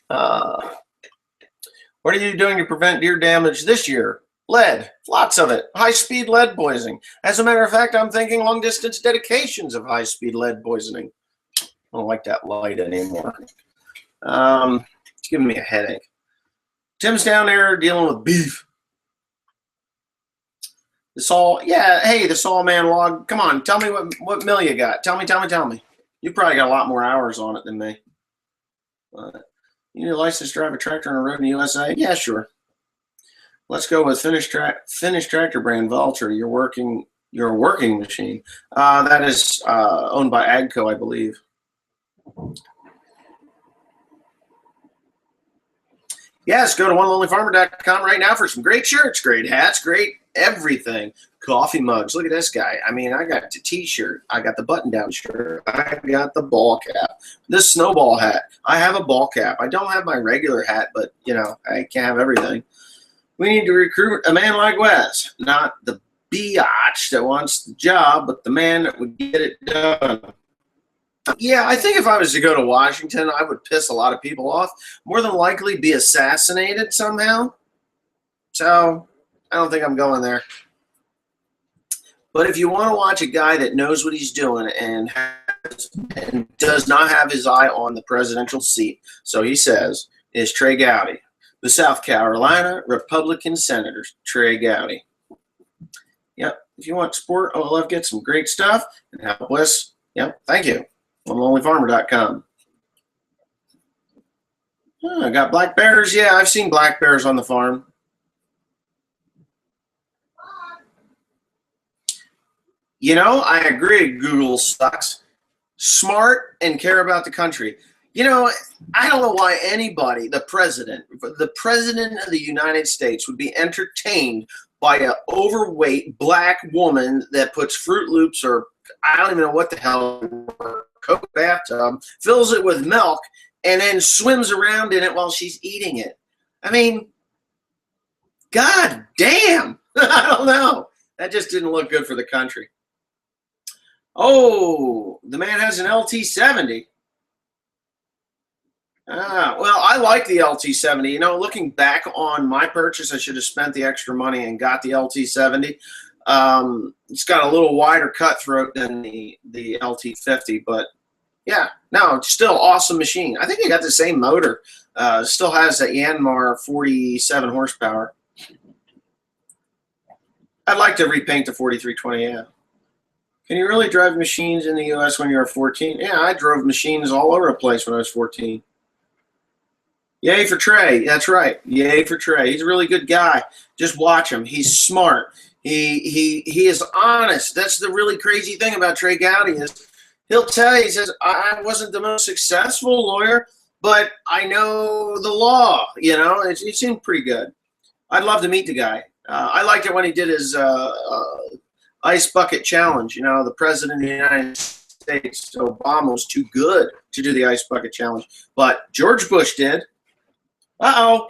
What are you doing to prevent deer damage this year? Lead, lots of it. High-speed lead poisoning. As a matter of fact, I'm thinking long-distance dedications of high-speed lead poisoning. I don't like that light anymore. It's giving me a headache. Tim's down there dealing with beef. The Saw, yeah, hey, the Saw Man log. Come on, tell me what mill you got. Tell me. You probably got a lot more hours on it than me. You need a license to drive a tractor on a road in the USA? Yeah, sure. Let's go with Finnish tractor brand Valtra. Your working machine. That is owned by Agco, I believe. Yes, go to onelonelyfarmer.com right now for some great shirts, great hats, great everything. Coffee mugs. Look at this guy. I mean, I got the t-shirt. I got the button-down shirt. I got the ball cap. This snowball hat. I have a ball cap. I don't have my regular hat, but, you know, I can't have everything. We need to recruit a man like Wes, not the biatch that wants the job, but the man that would get it done. Yeah, I think if I was to go to Washington, I would piss a lot of people off. More than likely be assassinated somehow. So I don't think I'm going there. But if you want to watch a guy that knows what he's doing and does not have his eye on the presidential seat, so he says, is Trey Gowdy, the South Carolina Republican Senator, Trey Gowdy. Yep, if you want sport, OLF get some great stuff and help Wes. Yep, thank you. OneLonelyFarmer.com. Oh, I got black bears. Yeah, I've seen black bears on the farm. You know, I agree. Google sucks. Smart and care about the country. You know, I don't know why anybody, the president of the United States would be entertained by an overweight black woman that puts Fruit Loops or I don't even know what the hell, Coke bathtub, fills it with milk, and then swims around in it while she's eating it. I mean, God damn. I don't know. That just didn't look good for the country. Oh, the man has an LT70. Well, I like the LT70. You know, looking back on my purchase, I should have spent the extra money and got the LT70. It's got a little wider cutthroat than the LT50, but yeah, no, it's still awesome machine. I think they got the same motor. Still has that Yanmar 47 horsepower. I'd like to repaint the 4320, yeah. Can you really drive machines in the U.S. when you're 14? Yeah, I drove machines all over the place when I was 14. Yay for Trey. That's right. Yay for Trey. He's a really good guy. Just watch him. He's smart. He is honest. That's the really crazy thing about Trey Gowdy is he'll tell you, he says, I wasn't the most successful lawyer, but I know the law. You know, it seemed pretty good. I'd love to meet the guy. I liked it when he did his ice bucket challenge. You know, the president of the United States, Obama, was too good to do the ice bucket challenge, but George Bush did. Uh-oh.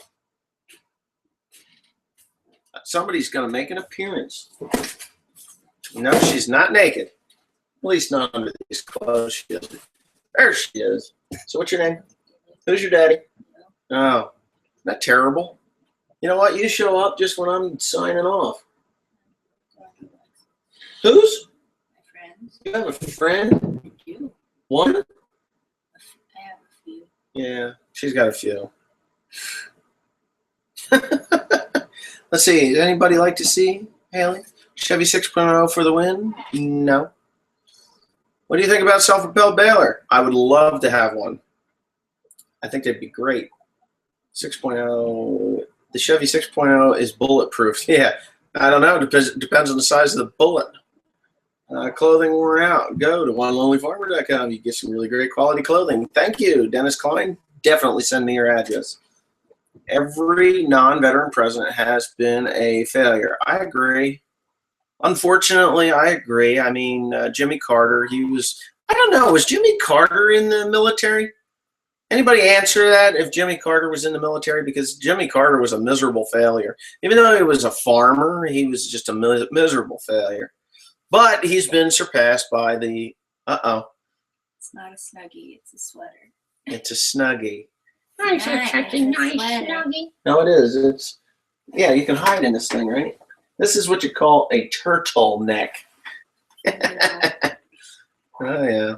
Somebody's going to make an appearance. No, she's not naked. At least not under these clothes. She is. There she is. So what's your name? Who's your daddy? Oh, isn't that terrible? You know what? You show up just when I'm signing off. Who's? My friends. You have a friend? I do. One? I have a few. Yeah, she's got a few. Let's see. Does anybody like to see Haley? Chevy 6.0 for the win? No. What do you think about self-propelled baler? I would love to have one. I think they'd be great. 6.0. The Chevy 6.0 is bulletproof. Yeah, I don't know. Depends on the size of the bullet. Clothing worn out. Go to onelonelyfarmer.com. You get some really great quality clothing. Thank you, Dennis Klein. Definitely send me your address. Every non-veteran president has been a failure. I agree. Unfortunately, I agree. I mean, Jimmy Carter, he was, I don't know, was Jimmy Carter in the military? Anybody answer that if Jimmy Carter was in the military? Because Jimmy Carter was a miserable failure. Even though he was a farmer, he was just a miserable failure. But he's been surpassed by the, It's not a Snuggie, it's a sweater. it's a Snuggie. Nice, it's such a nice Snuggie. No, it is. It's, yeah, you can hide in this thing, right? This is what you call a turtleneck. Oh, yeah.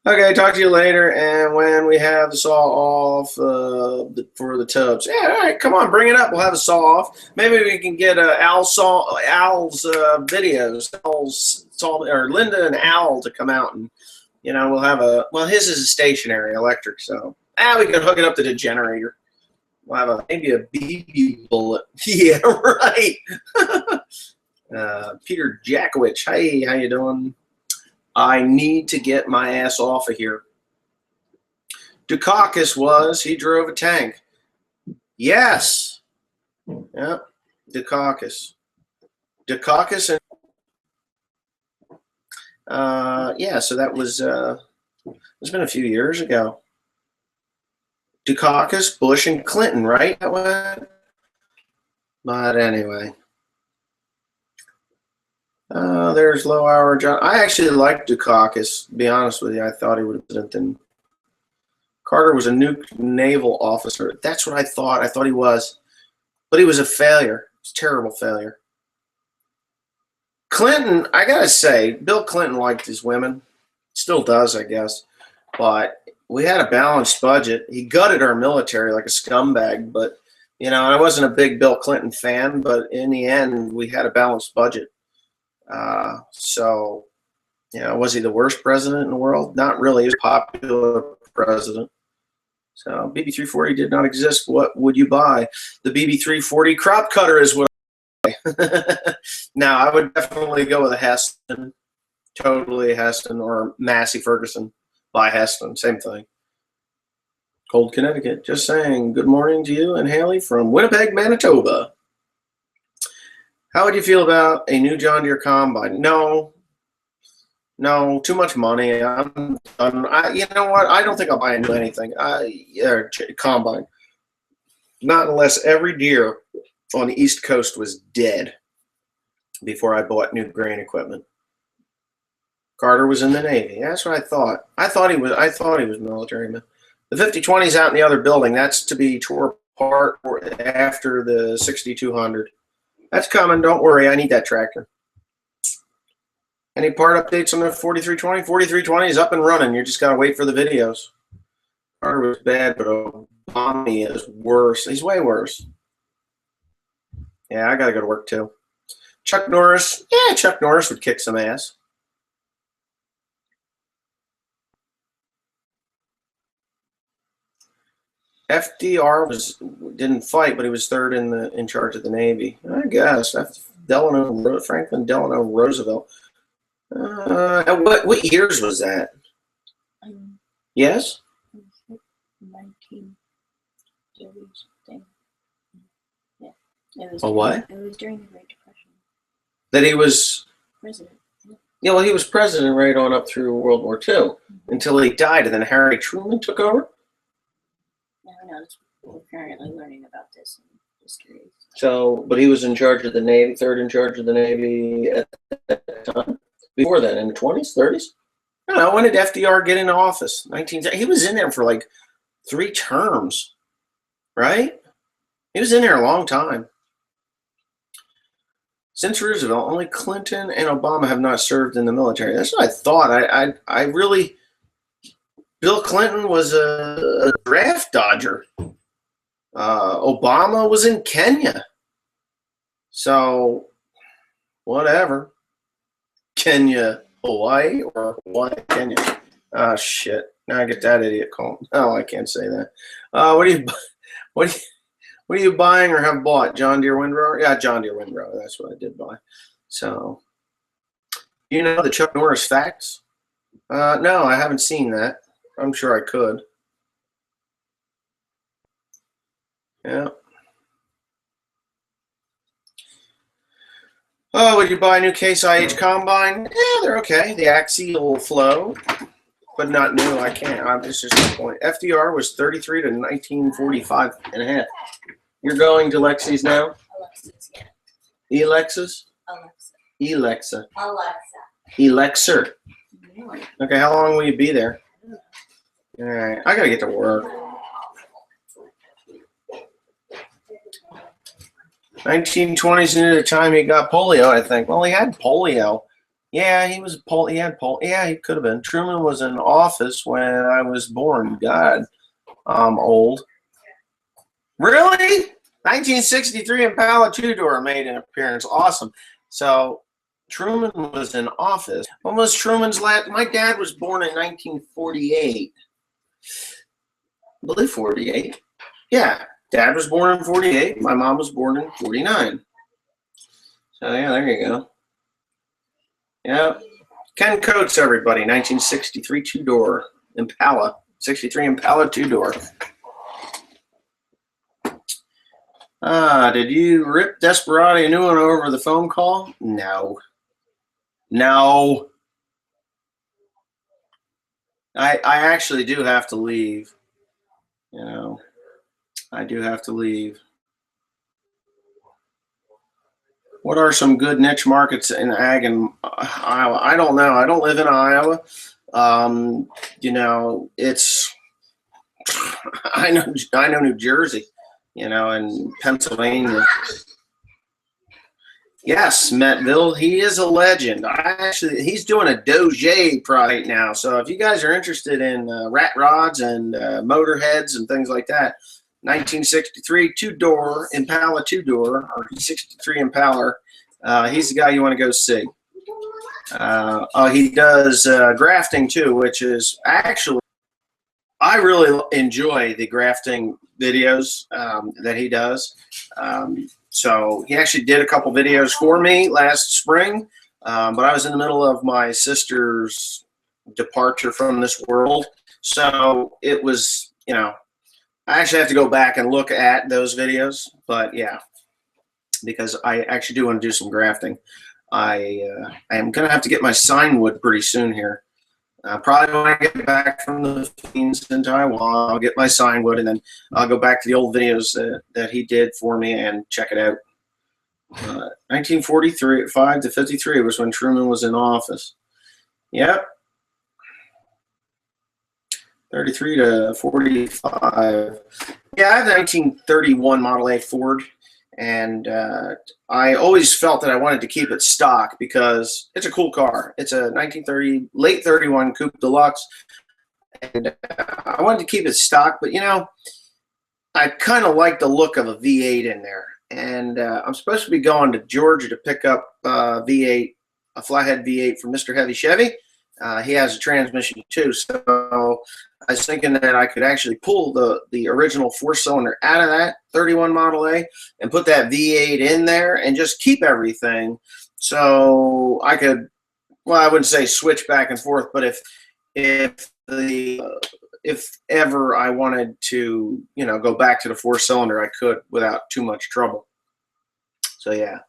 Okay, talk to you later. And when we have the saw off for the tubs. Yeah, all right, come on, bring it up. We'll have a saw off. Maybe we can get Al's videos. Or Linda and Al to come out and, you know, we'll have well, his is a stationary electric, so. We can hook it up to the generator. We'll have maybe a BB bullet. Yeah, right. Peter Jackowicz. Hey, how you doing? I need to get my ass off of here. Dukakis he drove a tank. Yes. Yep. Dukakis. And yeah, so that was it's been a few years ago. Dukakis, Bush, and Clinton, right? But anyway. There's low hour John. I actually liked Dukakis, to be honest with you. I thought he would have been then. Carter was a new naval officer. That's what I thought. I thought he was. But he was a failure. It was a terrible failure. Clinton, I got to say, Bill Clinton liked his women. Still does, I guess. But we had a balanced budget. He gutted our military like a scumbag. But, you know, I wasn't a big Bill Clinton fan. But in the end, we had a balanced budget. So, you know, was he the worst president in the world? Not really. He was a popular president. So, BB340 did not exist. What would you buy? The BB340 crop cutter is what I buy. Now, I would definitely go with a Heston. Totally Heston or Massey Ferguson by Heston. Same thing. Cold Connecticut. Just saying good morning to you and Haley from Winnipeg, Manitoba. How would you feel about a new John Deere combine? No, too much money. You know what? I don't think I'll buy a new anything. Combine. Not unless every deer on the East Coast was dead before I bought new grain equipment. Carter was in the Navy. That's what I thought. I thought he was military man. The 5020 is out in the other building. That's to be tore apart after the 6200. That's coming. Don't worry. I need that tractor. Any part updates on the 4320? 4320 is up and running. You just got to wait for the videos. Carter was bad, but Obama is worse. He's way worse. Yeah, I got to go to work too. Chuck Norris. Yeah, Chuck Norris would kick some ass. FDR didn't fight, but he was third in charge of the Navy. I guess Franklin Delano Roosevelt. What years was that? Yes. 1930s. Yeah. What? It was during the Great Depression. That he was President. Yeah, well, he was president right on up through World War II until he died, and then Harry Truman took over. No, we're currently learning about this in history. So, but he was in charge of the Navy, third in charge of the Navy at that time. Before then, in the 20s, 30s? I don't know. When did FDR get into office? He was in there for like 3 terms, right? He was in there a long time. Since Roosevelt, only Clinton and Obama have not served in the military. That's what I thought. I really, Bill Clinton was a draft dodger. Obama was in Kenya. So, whatever. Kenya, Hawaii, or Hawaii, Kenya. Oh, shit. Now I get that idiot call. Oh, I can't say that. What are you buying or have bought? John Deere windrower? Yeah, John Deere windrower. That's what I did buy. So, you know the Chuck Norris facts? No, I haven't seen that. I'm sure I could. Yeah. Oh, would you buy a new Case IH combine? Yeah, they're okay. The axial flow, but not new. I can't. This is the point. FDR was 33 to 1945 and a half. You're going to Lexi's now? Alexis, yeah. Alexis? Alexa. Elexer. Okay, how long will you be there? All right, I gotta get to work. 1920s into the time he got polio, I think. Well, he had polio. Yeah, he was he had polio. Yeah, he could have been. Truman was in office when I was born. God, I'm old. Really? 1963 Impala two-door made an appearance. Awesome. So Truman was in office. When was Truman's last? My dad was born in 1948. I believe 48. Yeah. Dad was born in 48. My mom was born in 49. So, yeah, there you go. Yeah. Ken Coates, everybody. 1963 two-door Impala. 63 Impala two-door. Did you rip Desperado a new one over the phone call? No. No. I actually do have to leave. You know. I do have to leave. What are some good niche markets in ag and Iowa? I don't know. I don't live in Iowa. You know, it's I know New Jersey, you know, and Pennsylvania. Yes, Mettville, he is a legend. He's doing a Doge project now. So if you guys are interested in rat rods and motor heads and things like that, 1963 two-door Impala two-door, or 63 Impala. He's the guy you want to go see. He does grafting too, which is actually, I really enjoy the grafting videos that he does. So he actually did a couple videos for me last spring, but I was in the middle of my sister's departure from this world. So it was, you know, I actually have to go back and look at those videos, but yeah, because I actually do want to do some grafting. I am going to have to get my sign wood pretty soon here. Probably when I get back from the Philippines in Taiwan, I'll get my sign wood, and then I'll go back to the old videos that he did for me and check it out. 1945 to 53 was when Truman was in office. Yep. 33 to 45. Yeah, I have the 1931 Model A Ford, and I always felt that I wanted to keep it stock because it's a cool car. It's a 1930, late 31 Coupe Deluxe, and I wanted to keep it stock, but, you know, I kind of like the look of a V8 in there, and I'm supposed to be going to Georgia to pick up V8, a flathead V8 from Mr. Heavy Chevy. He has a transmission too, so I was thinking that I could actually pull the original four-cylinder out of that 31 Model A and put that V8 in there and just keep everything, so I could, well, I wouldn't say switch back and forth, but if ever I wanted to, you know, go back to the four-cylinder, I could without too much trouble. So yeah,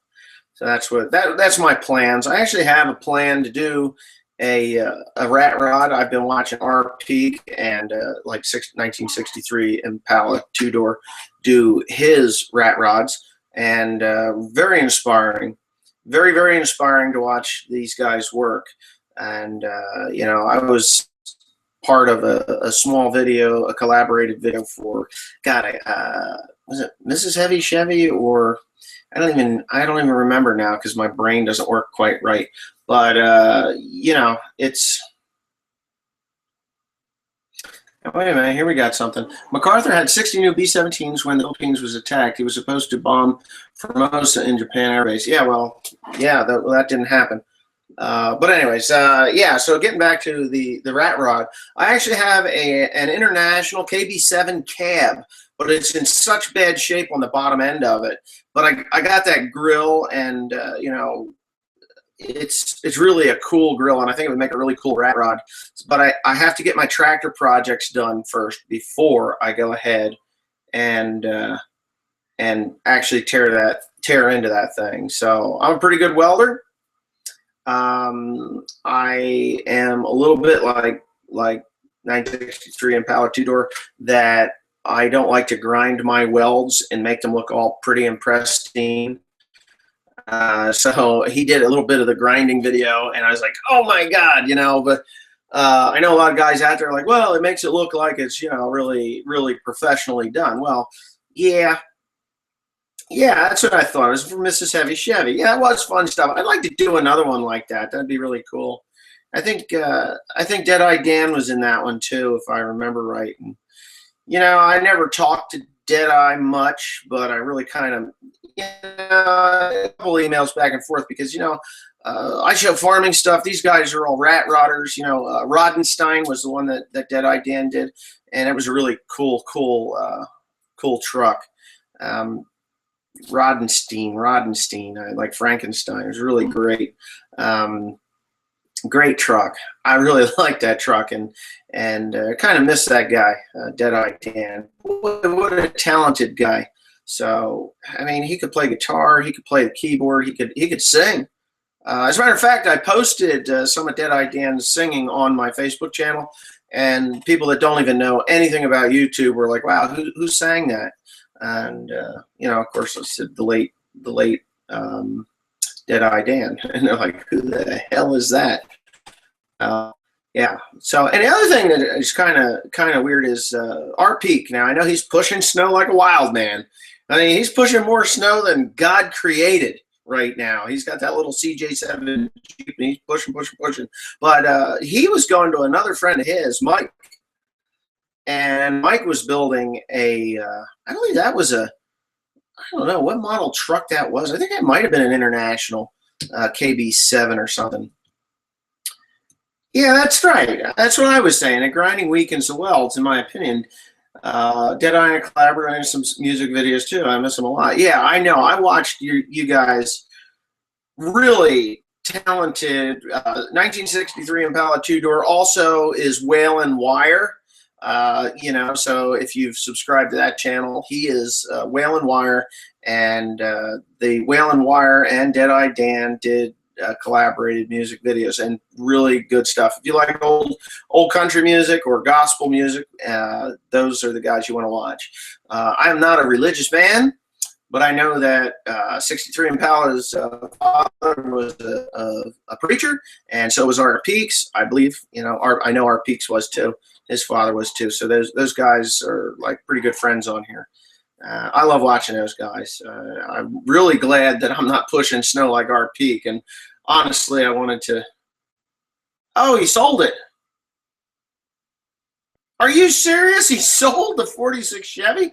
so that's my plans. I actually have a plan to do a rat rod. I've been watching R. Peak and 1963 Impala two-door do his rat rods, and very inspiring, very, very inspiring to watch these guys work. And you know, I was part of a small video, a collaborated video for, God, was it Mrs. Heavy Chevy, or I don't even remember now because my brain doesn't work quite right. But you know, it's. Wait a minute, here we got something. MacArthur had 60 new B-17s when the Philippines was attacked. He was supposed to bomb Formosa in Japan Air Base. Yeah, well, yeah, that didn't happen. But anyways, yeah, so getting back to the rat rod, I actually have an International KB7 cab, but it's in such bad shape on the bottom end of it. But I got that grill, and you know, it's really a cool grill, and I think it would make a really cool rat rod. But I have to get my tractor projects done first before I go ahead and actually tear into that thing. So I'm a pretty good welder. I am a little bit like 1963 Impala two-door, that I don't like to grind my welds and make them look all pretty and pristine. So he did a little bit of the grinding video, and I was like, oh my God, you know, but I know a lot of guys out there are like, well, it makes it look like it's, you know, really, really professionally done. Well, yeah, that's what I thought. It was for Mrs. Heavy Chevy. Yeah, it was fun stuff. I'd like to do another one like that. That'd be really cool. I think Deadeye Dan was in that one too, if I remember right. And, you know, I never talked to Deadeye much, but I really kind of, you know, a couple emails back and forth because, you know, I show farming stuff. These guys are all rat rodders. You know, Rodenstein was the one that Deadeye Dan did, and it was a really cool truck. Rodenstein, I like Frankenstein. It was really great. Great truck. I really like that truck, and kind of miss that guy, Deadeye Dan. What a talented guy. So, I mean, he could play guitar, he could play the keyboard, he could sing. As a matter of fact, I posted some of Deadeye Dan's singing on my Facebook channel, and people that don't even know anything about YouTube were like, "Wow, who sang that?" And you know, of course, I said the late Deadeye Dan, and they're like, "Who the hell is that?" Yeah. So, and the other thing that is kind of weird is our Peak. Now, I know he's pushing snow like a wild man. I mean, he's pushing more snow than God created right now. He's got that little CJ7 Jeep, and he's pushing. But he was going to another friend of his, Mike, and Mike was building I believe that was I don't know what model truck that was. I think it might have been an International KB7 or something. Yeah, that's right. That's what I was saying. A grinding weakens the welds, in my opinion. Deadeye and collaborating on some music videos too. I miss them a lot. Yeah, I know. I watched you guys. Really talented. 1963 Impala two-door also is Waylon Wire. You know, so if you've subscribed to that channel, he is Waylon Wire, and the Waylon Wire and Deadeye Dan did collaborated music videos, and really good stuff. If you like old country music or gospel music, those are the guys you want to watch. I am not a religious man, but I know that 63 Impala's father was a preacher, and so was Art Peaks. I believe, you know, I know Art Peaks was too. His father was too. So those guys are like pretty good friends on here. I love watching those guys. I'm really glad that I'm not pushing snow like Art Peak. And honestly, I wanted to. Oh, he sold it. Are you serious? He sold the 46 Chevy?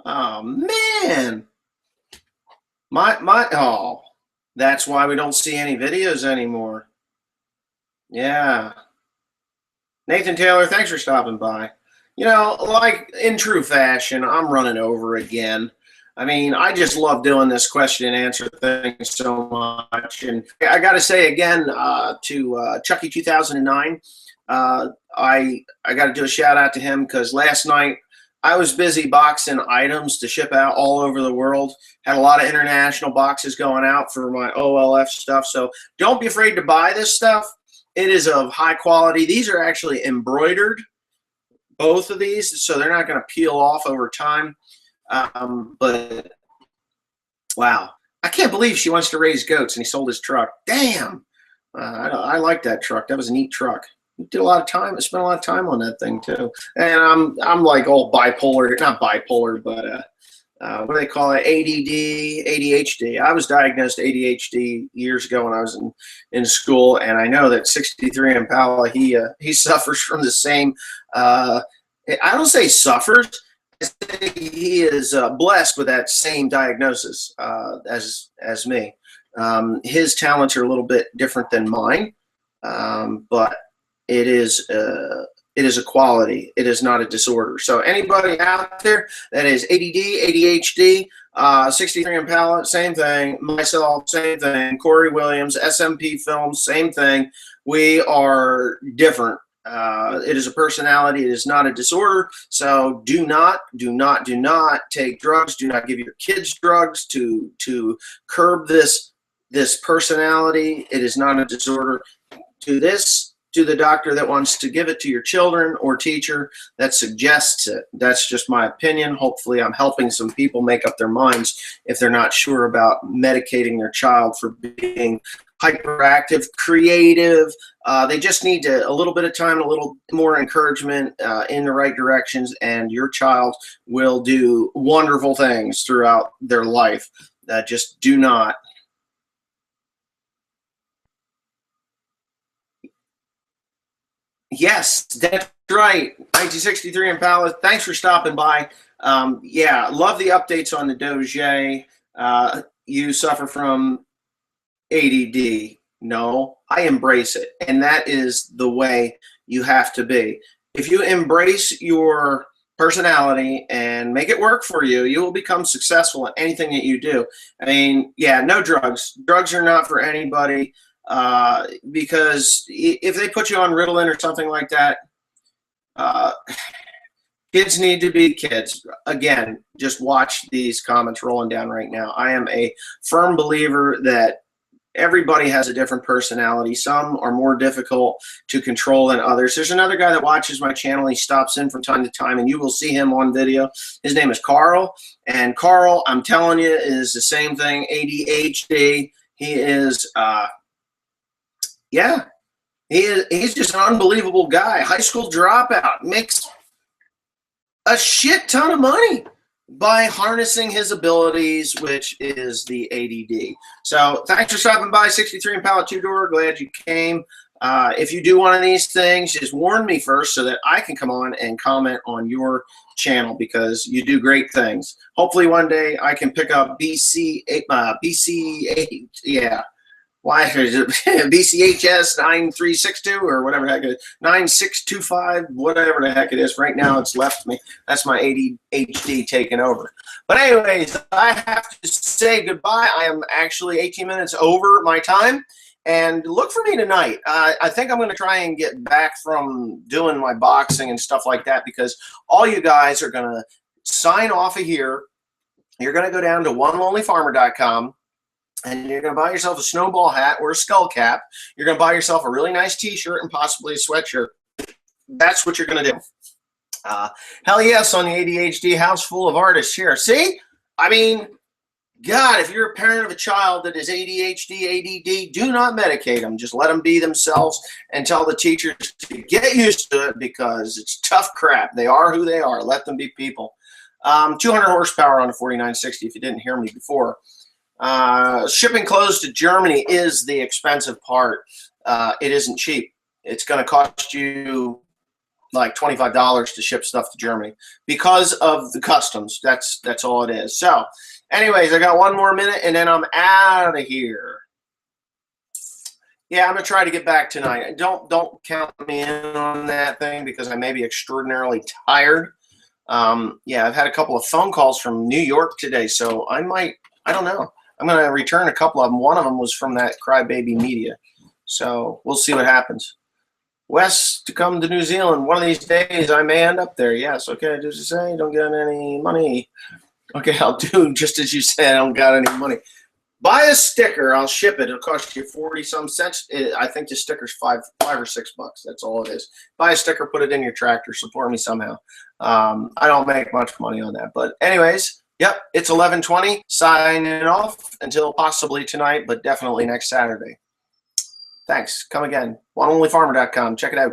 Oh man. Oh, that's why we don't see any videos anymore. Yeah. Nathan Taylor, thanks for stopping by. You know, like in true fashion, I'm running over again. I mean, I just love doing this question and answer thing so much. And I got to say again to Chucky 2009, I got to do a shout out to him because last night I was busy boxing items to ship out all over the world. Had a lot of international boxes going out for my OLF stuff. So don't be afraid to buy this stuff. It is of high quality. These are actually embroidered, both of these, so they're not going to peel off over time. But wow, I can't believe she wants to raise goats and he sold his truck. Damn, I like that truck. That was a neat truck. He did a lot of time. I spent a lot of time on that thing too. And I'm like all bipolar, not bipolar, but what do they call it? ADD, ADHD. I was diagnosed ADHD years ago when I was in school, and I know that 63 Impala, he suffers from the same. I don't say suffers. I say he is blessed with that same diagnosis as me. His talents are a little bit different than mine, but it is a quality. It is not a disorder. So anybody out there that is ADD, ADHD, 63 Impala, same thing. Myself, same thing. Corey Williams, SMP Films, same thing. We are different. It is a personality. It is not a disorder. So do not take drugs. Do not give your kids drugs to curb this personality. It is not a disorder. To the doctor that wants to give it to your children or teacher that suggests it. That's just my opinion. Hopefully I'm helping some people make up their minds if they're not sure about medicating their child for being hyperactive, creative. They just need a little bit of time, a little more encouragement in the right directions, and your child will do wonderful things throughout their life. Just do not. Yes, that's right. 1963 Impala. Thanks for stopping by. Yeah, love the updates on the Doge. You suffer from ADD. No, I embrace it. And that is the way you have to be. If you embrace your personality and make it work for you, you will become successful at anything that you do. I mean, yeah, no drugs. Drugs are not for anybody. Because if they put you on Ritalin or something like that, kids need to be kids. Again, just watch these comments rolling down right now. I am a firm believer that everybody has a different personality. Some are more difficult to control than others. There's another guy that watches my channel. He stops in from time to time, and you will see him on video. His name is Carl. And Carl, I'm telling you, is the same thing, ADHD. He is... yeah, he's just an unbelievable guy. High school dropout, makes a shit ton of money by harnessing his abilities, which is the ADD. So thanks for stopping by, 63 Impala 2-door. Glad you came. If you do one of these things, just warn me first so that I can come on and comment on your channel, because you do great things. Hopefully one day I can pick up BC8, yeah. Why is it BCHS 9362 or whatever the heck it is, 9625, whatever the heck it is. Right now it's left me. That's my ADHD taking over. But anyways, I have to say goodbye. I am actually 18 minutes over my time. And look for me tonight. I think I'm going to try and get back from doing my boxing and stuff like that, because all you guys are going to sign off of here. You're going to go down to onelonelyfarmer.com. and you're going to buy yourself a snowball hat or a skull cap. You're going to buy yourself a really nice t-shirt and possibly a sweatshirt. That's what you're going to do. Hell yes, on the ADHD house full of artists here. See? I mean, God, if you're a parent of a child that is ADHD, ADD, do not medicate them. Just let them be themselves and tell the teachers to get used to it, because it's tough crap. They are who they are. Let them be people. 200 horsepower on a 4960 if you didn't hear me before. Shipping clothes to Germany is the expensive part. It isn't cheap. It's going to cost you like $25 to ship stuff to Germany because of the customs. That's all it is. So anyways, I got one more minute and then I'm out of here. Yeah, I'm going to try to get back tonight. Don't count me in on that thing, because I may be extraordinarily tired. Yeah, I've had a couple of phone calls from New York today, so I don't know. I'm going to return a couple of them. One of them was from that Crybaby Media. So we'll see what happens. Wes, to come to New Zealand. One of these days I may end up there. Yes, okay, just to say, don't get any money. Okay, I'll do just as you said. I don't got any money. Buy a sticker. I'll ship it. It'll cost you 40-some cents. I think the sticker's $5 or $6. That's all it is. Buy a sticker, put it in your tractor. Support me somehow. I don't make much money on that. But anyways, yep, it's 11:20. Signing off until possibly tonight, but definitely next Saturday. Thanks. Come again. OneOnlyFarmer.com. Check it out.